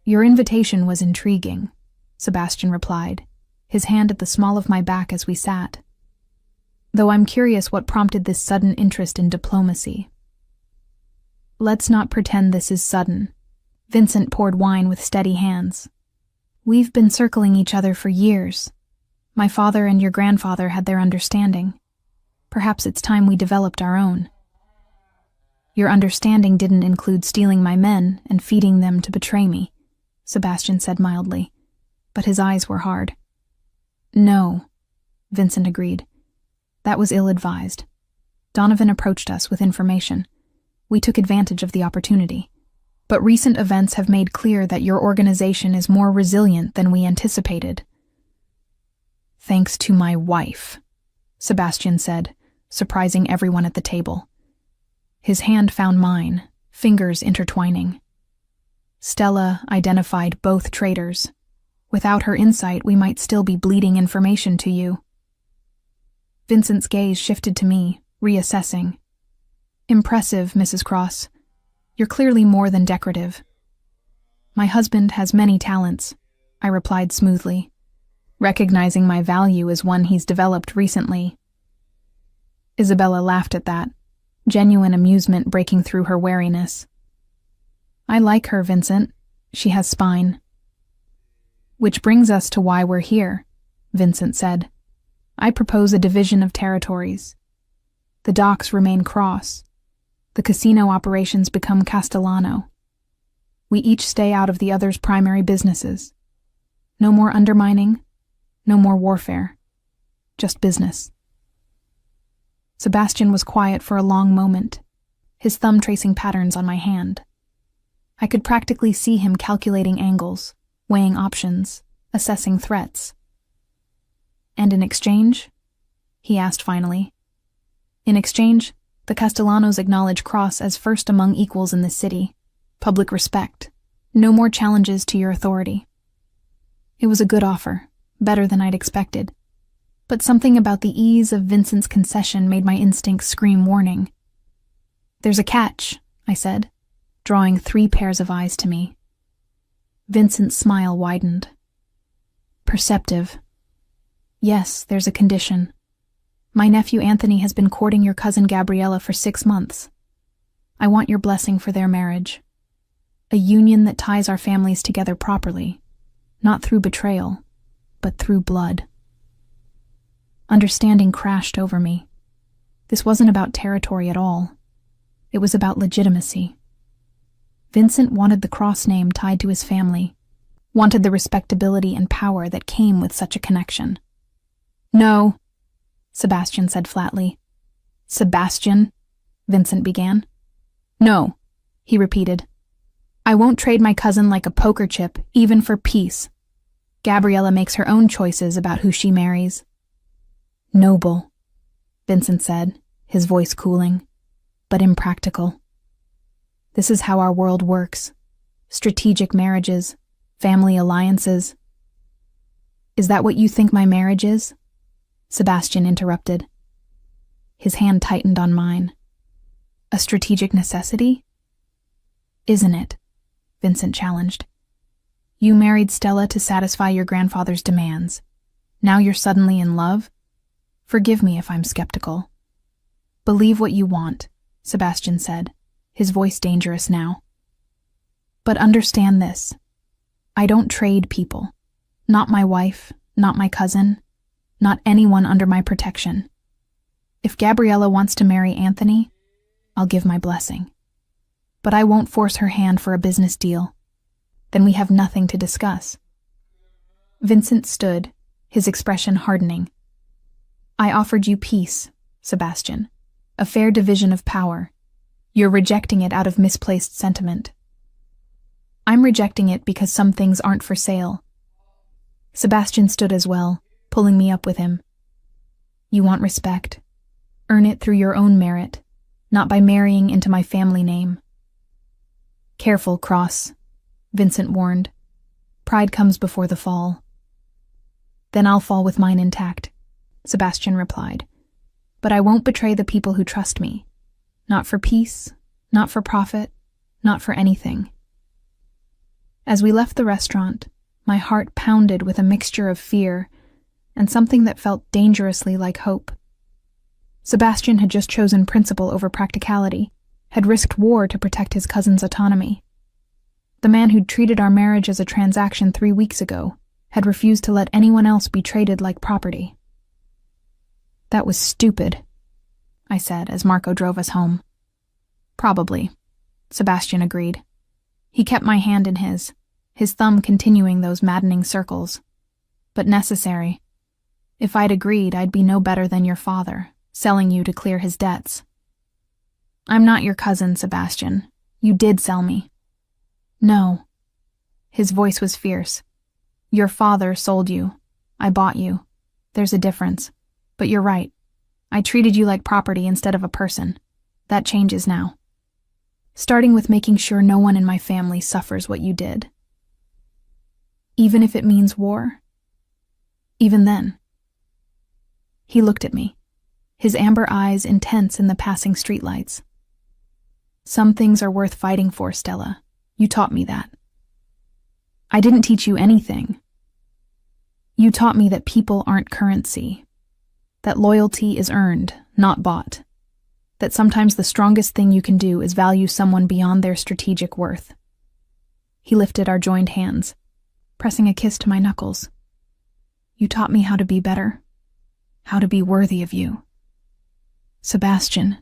Your invitation was intriguing, Sebastian replied, his hand at the small of my back as we sat. Though I'm curious what prompted this sudden interest in diplomacy. Let's not pretend this is sudden. Vincent poured wine with steady hands. We've been circling each other for years. My father and your grandfather had their understanding. Perhaps it's time we developed our own. Your understanding didn't include stealing my men and feeding them to betray me, Sebastian said mildly, but his eyes were hard. No, Vincent agreed. That was ill-advised. Donovan approached us with information. We took advantage of the opportunity. But recent events have made clear that your organization is more resilient than we anticipated. Thanks to my wife, Sebastian said, surprising everyone at the table. His hand found mine, fingers intertwining. Stella identified both traitors. Without her insight, we might still be bleeding information to you. Vincent's gaze shifted to me, reassessing. Impressive, Mrs. Cross. You're clearly more than decorative. My husband has many talents, I replied smoothly, recognizing my value as one he's developed recently. Isabella laughed at that, genuine amusement breaking through her wariness. I like her, Vincent. She has spine. Which brings us to why we're here, Vincent said. I propose a division of territories. The docks remain Cross. The casino operations become Castellano. We each stay out of the other's primary businesses. No more undermining, no more warfare. Just business. Sebastian was quiet for a long moment, his thumb tracing patterns on my hand. I could practically see him calculating angles, weighing options, assessing threats. And in exchange? He asked finally. In exchange, the Castellanos acknowledge Cross as first among equals in the city. Public respect. No more challenges to your authority. It was a good offer, better than I'd expected. But something about the ease of Vincent's concession made my instincts scream warning. "There's a catch," I said, drawing 3 pairs of eyes to me. Vincent's smile widened. "Perceptive. Yes, there's a condition. My nephew Anthony has been courting your cousin Gabriella for 6 months. I want your blessing for their marriage. A union that ties our families together properly, not through betrayal, but through blood." Understanding crashed over me. This wasn't about territory at all. It was about legitimacy. Vincent wanted the Cross name tied to his family, wanted the respectability and power that came with such a connection. "No," Sebastian said flatly. "Sebastian," Vincent began. "No," he repeated. "I won't trade my cousin like a poker chip, even for peace. Gabriella makes her own choices about who she marries." "Noble," Vincent said, his voice cooling, "but impractical. This is how our world works. Strategic marriages, family alliances." "Is that what you think my marriage is?" Sebastian interrupted. His hand tightened on mine. "A strategic necessity?" "Isn't it?" Vincent challenged. "You married Stella to satisfy your grandfather's demands. Now you're suddenly in love? Forgive me if I'm skeptical." "Believe what you want," Sebastian said, his voice dangerous now. "But understand this. I don't trade people. Not my wife, not my cousin, not anyone under my protection. If Gabriella wants to marry Anthony, I'll give my blessing. But I won't force her hand for a business deal. Then we have nothing to discuss." Vincent stood, his expression hardening. "I offered you peace, Sebastian, a fair division of power. You're rejecting it out of misplaced sentiment." "I'm rejecting it because some things aren't for sale." Sebastian stood as well, pulling me up with him. "You want respect. Earn it through your own merit, not by marrying into my family name." "Careful, Cross," Vincent warned. "Pride comes before the fall." "Then I'll fall with mine intact," Sebastian replied. "But I won't betray the people who trust me. Not for peace, not for profit, not for anything." As we left the restaurant, my heart pounded with a mixture of fear and something that felt dangerously like hope. Sebastian had just chosen principle over practicality, had risked war to protect his cousin's autonomy. The man who'd treated our marriage as a transaction 3 weeks ago had refused to let anyone else be traded like property. "That was stupid," I said as Marco drove us home. "Probably," Sebastian agreed. He kept my hand in his thumb continuing those maddening circles. "But necessary. If I'd agreed, I'd be no better than your father, selling you to clear his debts." "I'm not your cousin, Sebastian. You did sell me." "No." His voice was fierce. "Your father sold you. I bought you. There's a difference. But you're right. I treated you like property instead of a person. That changes now. Starting with making sure no one in my family suffers what you did. Even if it means war? Even then." He looked at me, his amber eyes intense in the passing streetlights. "Some things are worth fighting for, Stella. You taught me that." "I didn't teach you anything. You taught me that people aren't currency, that loyalty is earned, not bought, that sometimes the strongest thing you can do is value someone beyond their strategic worth." He lifted our joined hands, pressing a kiss to my knuckles. "You taught me how to be better, how to be worthy of you." "Sebastian."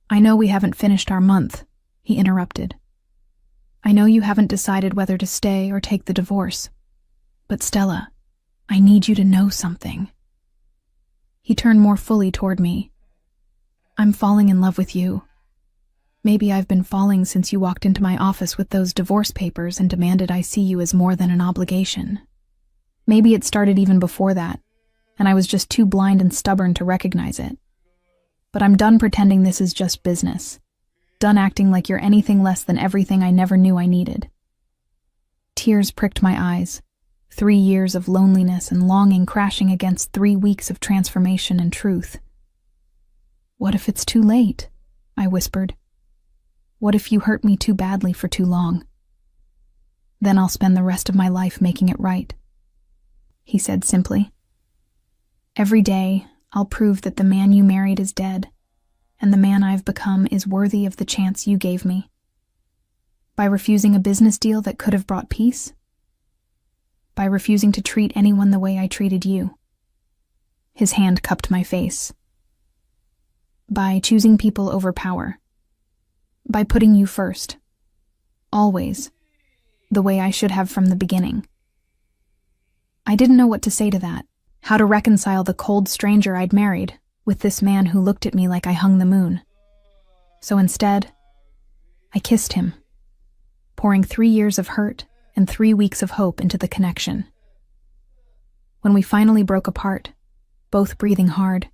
"I know we haven't finished our month," he interrupted. "I know you haven't decided whether to stay or take the divorce. But Stella, I need you to know something." He turned more fully toward me. "I'm falling in love with you. Maybe I've been falling since you walked into my office with those divorce papers and demanded I see you as more than an obligation. Maybe it started even before that, and I was just too blind and stubborn to recognize it. But I'm done pretending this is just business. Done acting like you're anything less than everything I never knew I needed. Tears pricked my eyes. 3 years of loneliness and longing crashing against 3 weeks of transformation and truth. "What if it's too late?" I whispered. "What if you hurt me too badly for too long? Then I'll spend the rest of my life making it right," he said simply. "Every day, I'll prove that the man you married is dead, and the man I've become is worthy of the chance you gave me. By refusing a business deal that could have brought peace? By refusing to treat anyone the way I treated you." His hand cupped my face. "By choosing people over power. By putting you first. Always. The way I should have from the beginning." I didn't know what to say to that, how to reconcile the cold stranger I'd married with this man who looked at me like I hung the moon. So instead, I kissed him, pouring 3 years of hurt and 3 weeks of hope into the connection. When we finally broke apart, both breathing hard,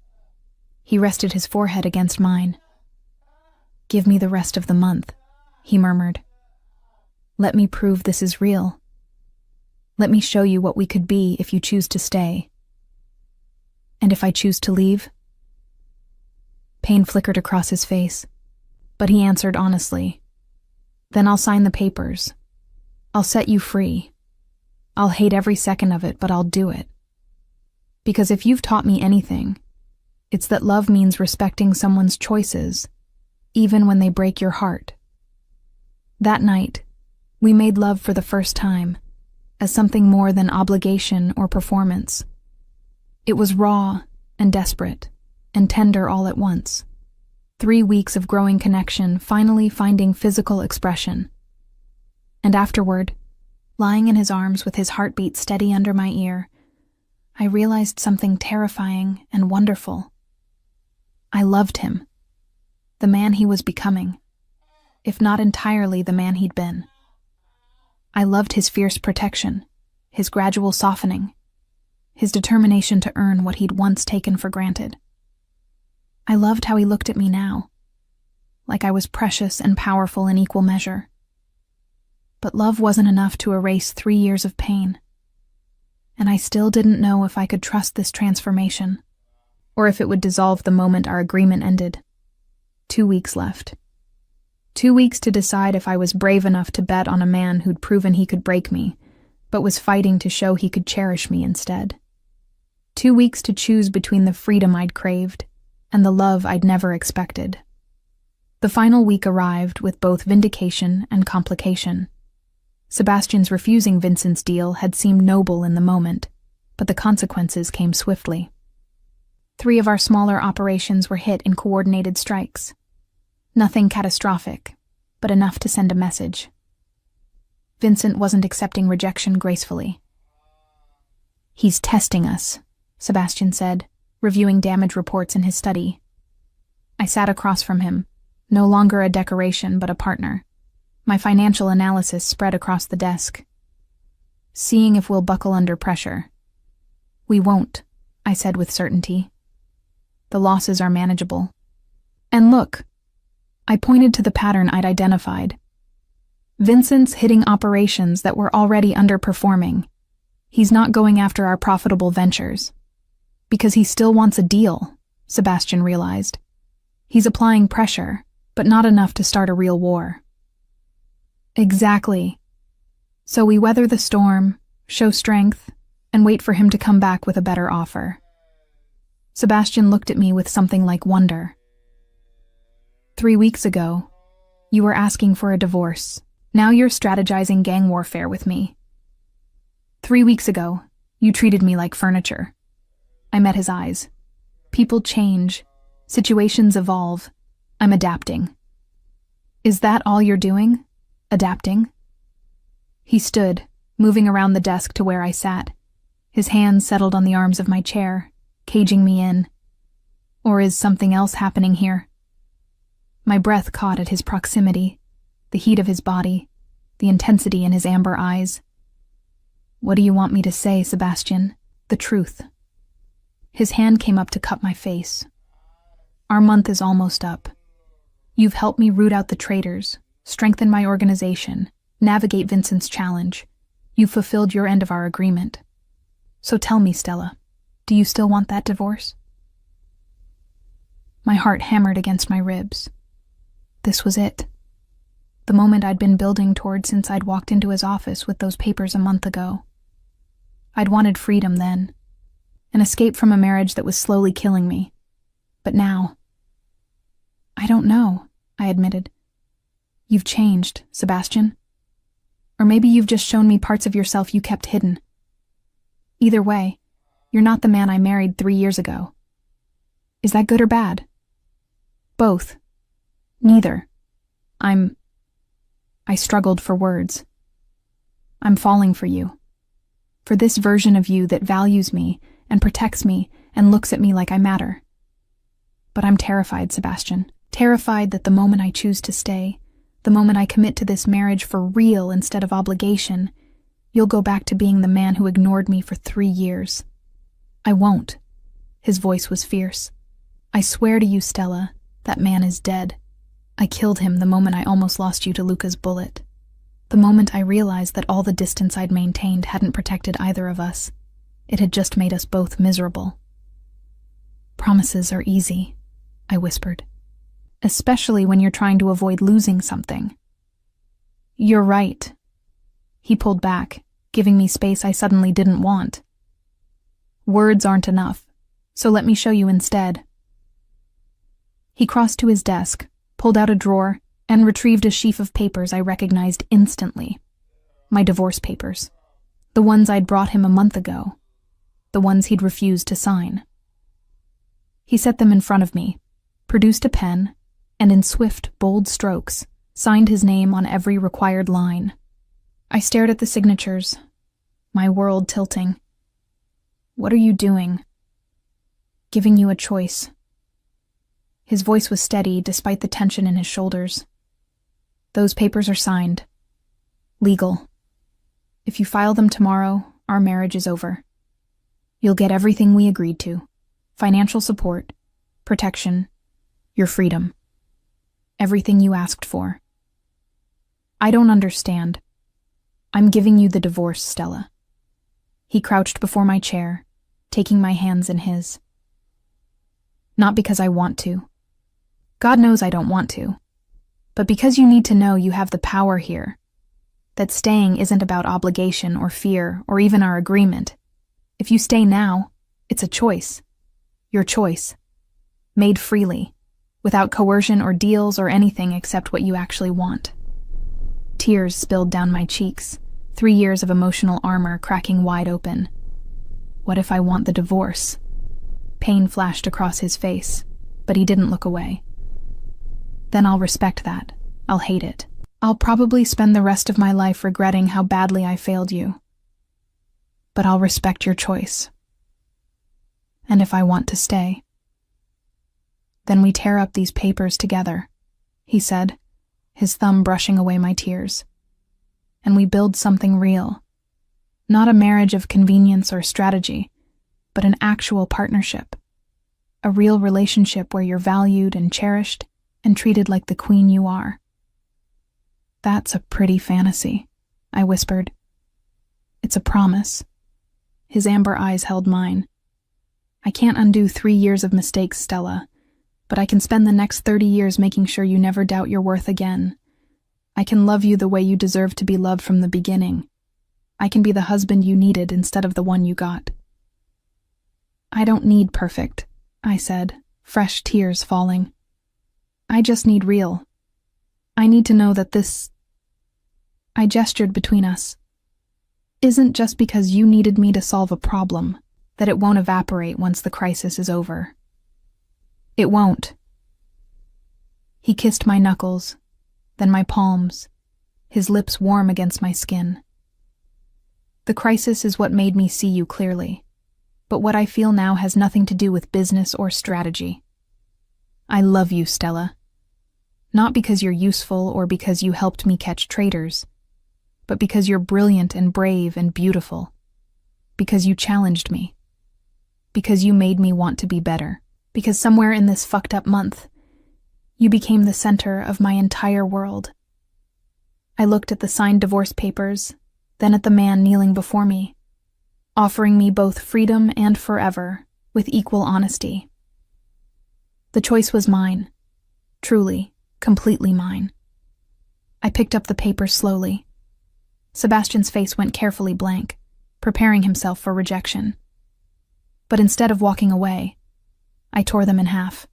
he rested his forehead against mine. "Give me the rest of the month," he murmured. "Let me prove this is real. Let me show you what we could be if you choose to stay. And if I choose to leave?" Pain flickered across his face, but he answered honestly, "Then I'll sign the papers. I'll set you free. I'll hate every second of it, but I'll do it. Because if you've taught me anything, it's that love means respecting someone's choices, even when they break your heart." That night, we made love for the first time, as something more than obligation or performance. It was raw and desperate and tender all at once. 3 weeks of growing connection finally finding physical expression. And afterward, lying in his arms with his heartbeat steady under my ear, I realized something terrifying and wonderful. I loved him, the man he was becoming, if not entirely the man he'd been. I loved his fierce protection, his gradual softening, his determination to earn what he'd once taken for granted. I loved how he looked at me now, like I was precious and powerful in equal measure. But love wasn't enough to erase 3 years of pain, and I still didn't know if I could trust this transformation, or if it would dissolve the moment our agreement ended. 2 weeks left. 2 weeks to decide if I was brave enough to bet on a man who'd proven he could break me, but was fighting to show he could cherish me instead. 2 weeks to choose between the freedom I'd craved and the love I'd never expected. The final week arrived with both vindication and complication. Sebastian's refusing Vincent's deal had seemed noble in the moment, but the consequences came swiftly. 3 of our smaller operations were hit in coordinated strikes. Nothing catastrophic, but enough to send a message. Vincent wasn't accepting rejection gracefully. "He's testing us," Sebastian said, reviewing damage reports in his study. I sat across from him, no longer a decoration but a partner. My financial analysis spread across the desk. "Seeing if we'll buckle under pressure." "We won't," I said with certainty. "The losses are manageable. And look," I pointed to the pattern I'd identified. "Vincent's hitting operations that were already underperforming. He's not going after our profitable ventures. Because he still wants a deal," Sebastian realized. "He's applying pressure, but not enough to start a real war." "Exactly. So we weather the storm, show strength, and wait for him to come back with a better offer." Sebastian looked at me with something like wonder. 3 weeks ago, you were asking for a divorce. Now you're strategizing gang warfare with me. 3 weeks ago, you treated me like furniture." I met his eyes. "People change. Situations evolve. I'm adapting." "Is that all you're doing? Adapting?" He stood, moving around the desk to where I sat. His hands settled on the arms of my chair, caging me in. Or is something else happening here? My breath caught at his proximity, the heat of his body, the intensity in his amber eyes. "What do you want me to say, Sebastian? The truth." His hand came up to cup my face. Our month is almost up. You've helped me root out the traitors, strengthen my organization, navigate Vincent's challenge. You've fulfilled your end of our agreement. So tell me, Stella, do you still want that divorce? My heart hammered against my ribs. This was it. The moment I'd been building toward since I'd walked into his office with those papers a month ago. I'd wanted freedom then, an escape from a marriage that was slowly killing me. But now, I don't know, I admitted. You've changed, Sebastian. Or maybe you've just shown me parts of yourself you kept hidden. Either way, you're not the man I married 3 years ago. Is that good or bad? Both. Neither. I struggled for words. I'm falling for you. For this version of you that values me and protects me and looks at me like I matter. But I'm terrified, Sebastian. Terrified that the moment I choose to stay, the moment I commit to this marriage for real instead of obligation, you'll go back to being the man who ignored me for 3 years. I won't. His voice was fierce. I swear to you, Stella, that man is dead. I killed him the moment I almost lost you to Luca's bullet. The moment I realized that all the distance I'd maintained hadn't protected either of us. It had just made us both miserable. Promises are easy, I whispered. Especially when you're trying to avoid losing something. You're right. He pulled back, giving me space I suddenly didn't want. Words aren't enough, so let me show you instead. He crossed to his desk, pulled out a drawer, and retrieved a sheaf of papers I recognized instantly. My divorce papers. The ones I'd brought him a month ago. The ones he'd refused to sign. He set them in front of me, produced a pen, and in swift, bold strokes, signed his name on every required line. I stared at the signatures, my world tilting. What are you doing? Giving you a choice. His voice was steady despite the tension in his shoulders. Those papers are signed. Legal. If you file them tomorrow, our marriage is over. You'll get everything we agreed to. Financial support, protection, your freedom. Everything you asked for. I don't understand. I'm giving you the divorce, Stella. He crouched before my chair, taking my hands in his. Not because I want to. God knows I don't want to. But because you need to know you have the power here. That staying isn't about obligation or fear or even our agreement. If you stay now, it's a choice. Your choice. Made freely. Without coercion or deals or anything except what you actually want. Tears spilled down my cheeks, 3 years of emotional armor cracking wide open. What if I want the divorce? Pain flashed across his face, but he didn't look away. Then I'll respect that. I'll hate it. I'll probably spend the rest of my life regretting how badly I failed you. But I'll respect your choice. And if I want to stay, then we tear up these papers together, he said, his thumb brushing away my tears. And we build something real. Not a marriage of convenience or strategy, but an actual partnership. A real relationship where you're valued and cherished and treated like the queen you are. That's a pretty fantasy, I whispered. It's a promise. His amber eyes held mine. I can't undo 3 years of mistakes, Stella, but I can spend the next 30 years making sure you never doubt your worth again. I can love you the way you deserve to be loved from the beginning. I can be the husband you needed instead of the one you got. I don't need perfect, I said, fresh tears falling. I just need real. I need to know that this, I gestured between us, isn't just because you needed me to solve a problem, that it won't evaporate once the crisis is over. It won't. He kissed my knuckles, then my palms, his lips warm against my skin. The crisis is what made me see you clearly, but what I feel now has nothing to do with business or strategy. I love you, Stella. Not because you're useful or because you helped me catch traitors, but because you're brilliant and brave and beautiful. Because you challenged me. Because you made me want to be better. Because somewhere in this fucked up month, you became the center of my entire world. I looked at the signed divorce papers, then at the man kneeling before me, offering me both freedom and forever with equal honesty. The choice was mine, truly, completely mine. I picked up the papers slowly. Sebastian's face went carefully blank, preparing himself for rejection. But instead of walking away, I tore them in half,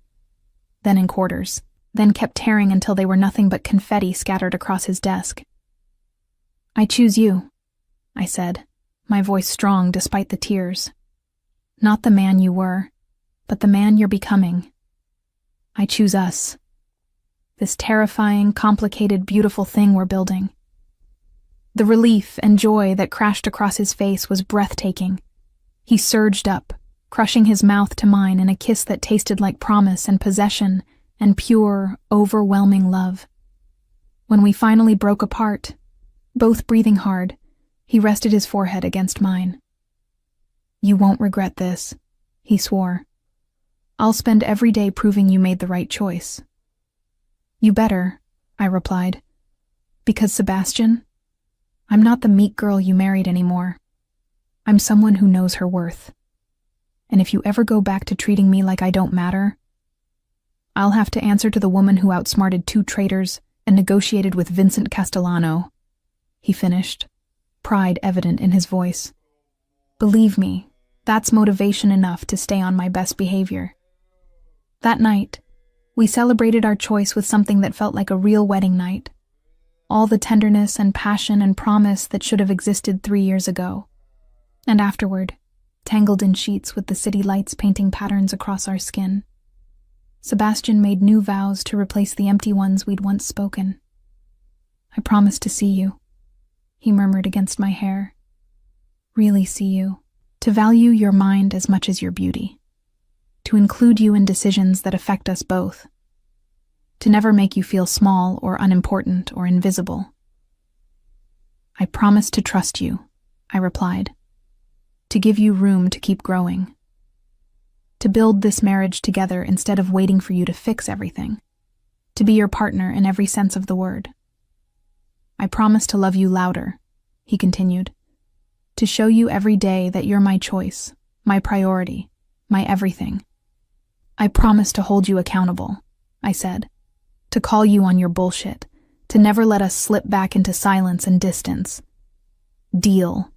then in quarters, then kept tearing until they were nothing but confetti scattered across his desk. "I choose you," I said, my voice strong despite the tears. "Not the man you were, but the man you're becoming. I choose us. This terrifying, complicated, beautiful thing we're building." The relief and joy that crashed across his face was breathtaking. He surged up, crushing his mouth to mine in a kiss that tasted like promise and possession and pure, overwhelming love. When we finally broke apart, both breathing hard, he rested his forehead against mine. "You won't regret this," he swore. "I'll spend every day proving you made the right choice." "You better," I replied. "Because, Sebastian, I'm not the meek girl you married anymore. I'm someone who knows her worth. And if you ever go back to treating me like I don't matter, I'll have to answer to the woman who outsmarted 2 traitors and negotiated with Vincent Castellano," he finished, pride evident in his voice. Believe me, that's motivation enough to stay on my best behavior. That night, we celebrated our choice with something that felt like a real wedding night. All the tenderness and passion and promise that should have existed 3 years ago. And afterward, tangled in sheets with the city lights painting patterns across our skin, Sebastian made new vows to replace the empty ones we'd once spoken. "I promise to see you," he murmured against my hair. "Really see you. To value your mind as much as your beauty. To include you in decisions that affect us both. To never make you feel small or unimportant or invisible." "I promise to trust you," I replied. "To give you room to keep growing. To build this marriage together instead of waiting for you to fix everything. To be your partner in every sense of the word. I promise to love you louder," he continued. "To show you every day that you're my choice, my priority, my everything. I promise to hold you accountable," I said. "To call you on your bullshit. To never let us slip back into silence and distance. Deal."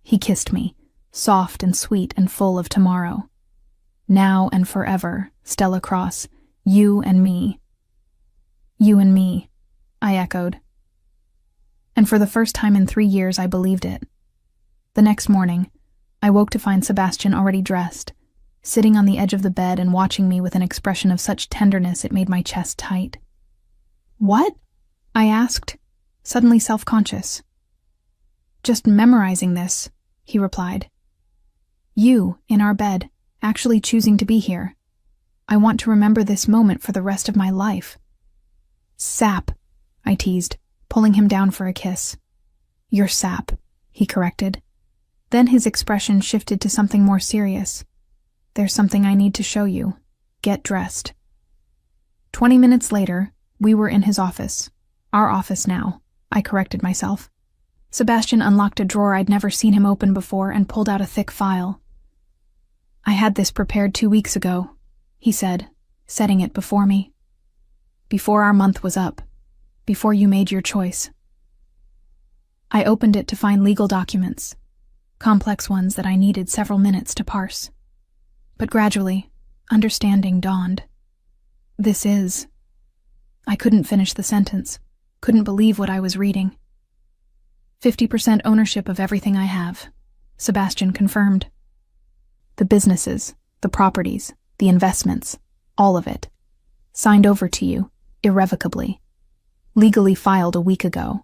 He kissed me, soft and sweet and full of tomorrow. "Now and forever, Stella Cross, you and me." "You and me," I echoed. And for the first time in 3 years, I believed it. The next morning, I woke to find Sebastian already dressed, sitting on the edge of the bed and watching me with an expression of such tenderness it made my chest tight. "What?" I asked, suddenly self-conscious. "Just memorizing this," he replied. "You, in our bed, actually choosing to be here. I want to remember this moment for the rest of my life." "Sap," I teased, pulling him down for a kiss. "You're sap," he corrected. Then his expression shifted to something more serious. "There's something I need to show you. Get dressed." 20 minutes later, we were in his office. Our office now, I corrected myself. Sebastian unlocked a drawer I'd never seen him open before and pulled out a thick file. "I had this prepared 2 weeks ago," he said, setting it before me. "Before our month was up. Before you made your choice." I opened it to find legal documents, complex ones that I needed several minutes to parse. But gradually, understanding dawned. "This is..." I couldn't finish the sentence, couldn't believe what I was reading. 50% ownership of everything I have," Sebastian confirmed. "The businesses, the properties, the investments, all of it. Signed over to you, irrevocably. Legally filed a week ago."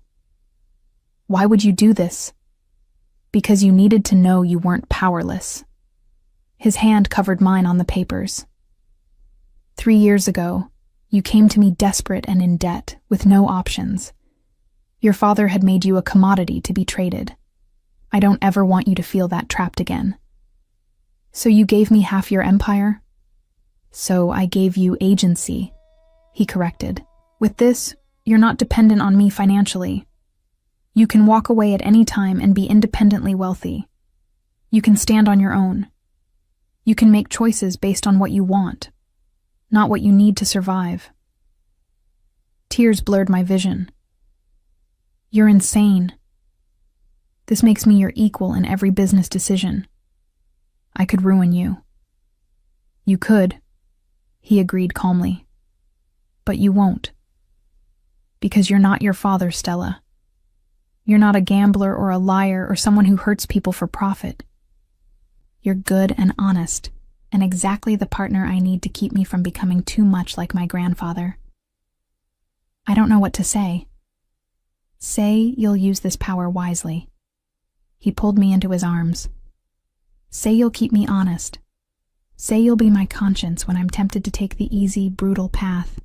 "Why would you do this?" "Because you needed to know you weren't powerless." His hand covered mine on the papers. 3 years ago, you came to me desperate and in debt, with no options. Your father had made you a commodity to be traded. I don't ever want you to feel that trapped again. So you gave me half your empire? So I gave you agency, he corrected. With this, you're not dependent on me financially. You can walk away at any time and be independently wealthy. You can stand on your own. You can make choices based on what you want, not what you need to survive. Tears blurred my vision. You're insane. This makes me your equal in every business decision. I could ruin you. You could, he agreed calmly. But you won't. Because you're not your father, Stella. You're not a gambler or a liar or someone who hurts people for profit. You're good and honest, and exactly the partner I need to keep me from becoming too much like my grandfather. I don't know what to say. Say you'll use this power wisely. He pulled me into his arms. Say you'll keep me honest. Say you'll be my conscience when I'm tempted to take the easy, brutal path.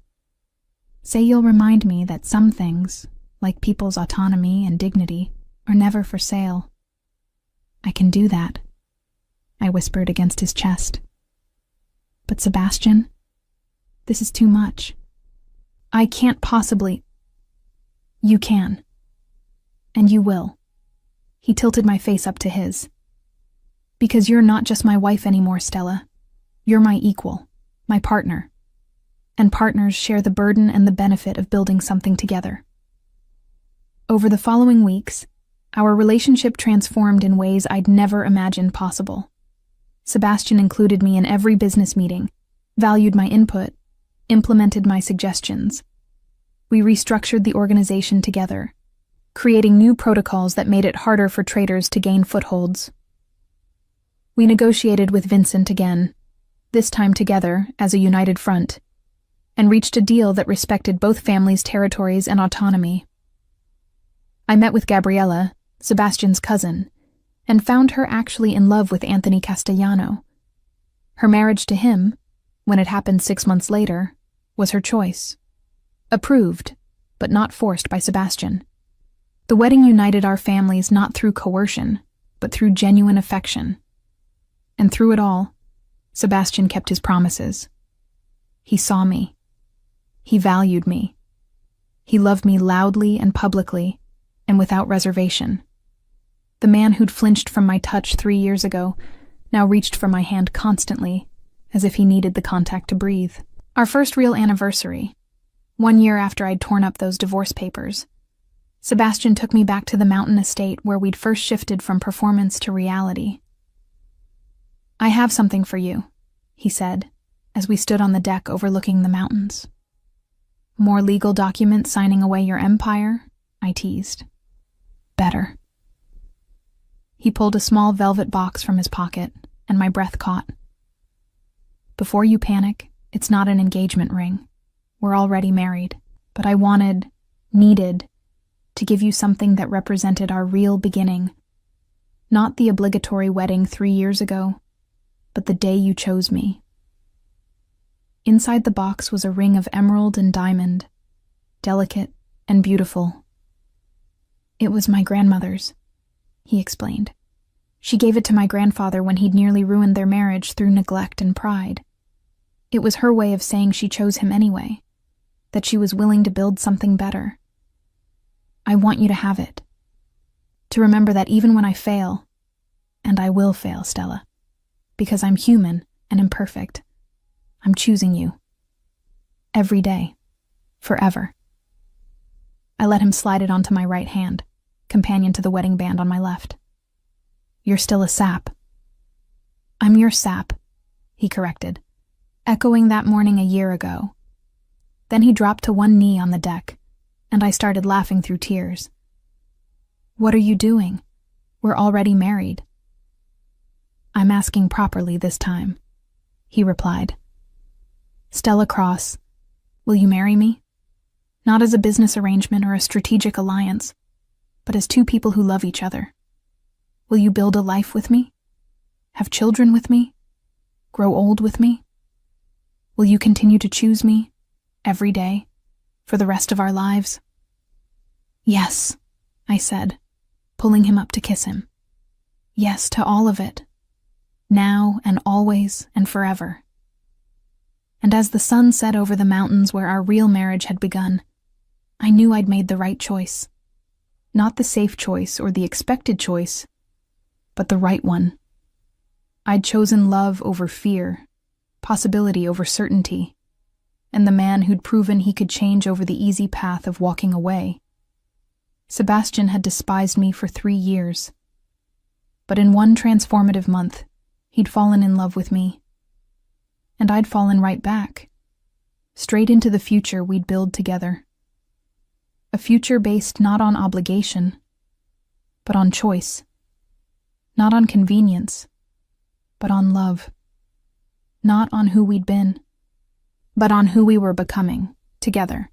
Say you'll remind me that some things, like people's autonomy and dignity, are never for sale. I can do that, I whispered against his chest. But Sebastian, this is too much. I can't possibly. You can. And you will. He tilted my face up to his. Because you're not just my wife anymore, Stella. You're my equal, my partner. And partners share the burden and the benefit of building something together. Over the following weeks, our relationship transformed in ways I'd never imagined possible. Sebastian included me in every business meeting, valued my input, implemented my suggestions. We restructured the organization together, creating new protocols that made it harder for traders to gain footholds. We negotiated with Vincent again, this time together as a united front, and reached a deal that respected both families' territories and autonomy. I met with Gabriella, Sebastian's cousin, and found her actually in love with Anthony Castellano. Her marriage to him, when it happened 6 months later, was her choice. Approved, but not forced by Sebastian. The wedding united our families not through coercion, but through genuine affection. And through it all, Sebastian kept his promises. He saw me. He valued me. He loved me loudly and publicly, and without reservation. The man who'd flinched from my touch 3 years ago now reached for my hand constantly, as if he needed the contact to breathe. Our first real anniversary, 1 year after I'd torn up those divorce papers, Sebastian took me back to the mountain estate where we'd first shifted from performance to reality. I have something for you, he said, as we stood on the deck overlooking the mountains. More legal documents signing away your empire? I teased. Better. He pulled a small velvet box from his pocket, and my breath caught. Before you panic, it's not an engagement ring. We're already married, but I needed, to give you something that represented our real beginning. Not the obligatory wedding 3 years ago, but the day you chose me. Inside the box was a ring of emerald and diamond, delicate and beautiful. It was my grandmother's, he explained. She gave it to my grandfather when he'd nearly ruined their marriage through neglect and pride. It was her way of saying she chose him anyway, that she was willing to build something better. I want you to have it. To remember that even when I fail, and I will fail, Stella, because I'm human and imperfect, I'm choosing you. Every day. Forever. I let him slide it onto my right hand, companion to the wedding band on my left. You're still a sap. I'm your sap, he corrected, echoing that morning a year ago. Then he dropped to one knee on the deck, and I started laughing through tears. What are you doing? We're already married. I'm asking properly this time, he replied. Stella Cross, will you marry me? Not as a business arrangement or a strategic alliance, but as two people who love each other. Will you build a life with me? Have children with me? Grow old with me? Will you continue to choose me, every day, for the rest of our lives? Yes, I said, pulling him up to kiss him. Yes to all of it. Now and always and forever. And as the sun set over the mountains where our real marriage had begun, I knew I'd made the right choice. Not the safe choice or the expected choice, but the right one. I'd chosen love over fear, possibility over certainty, and the man who'd proven he could change over the easy path of walking away. Sebastian had despised me for 3 years, but in one transformative month, he'd fallen in love with me. And I'd fallen right back, straight into the future we'd build together. A future based not on obligation, but on choice. Not on convenience, but on love. Not on who we'd been, but on who we were becoming, together.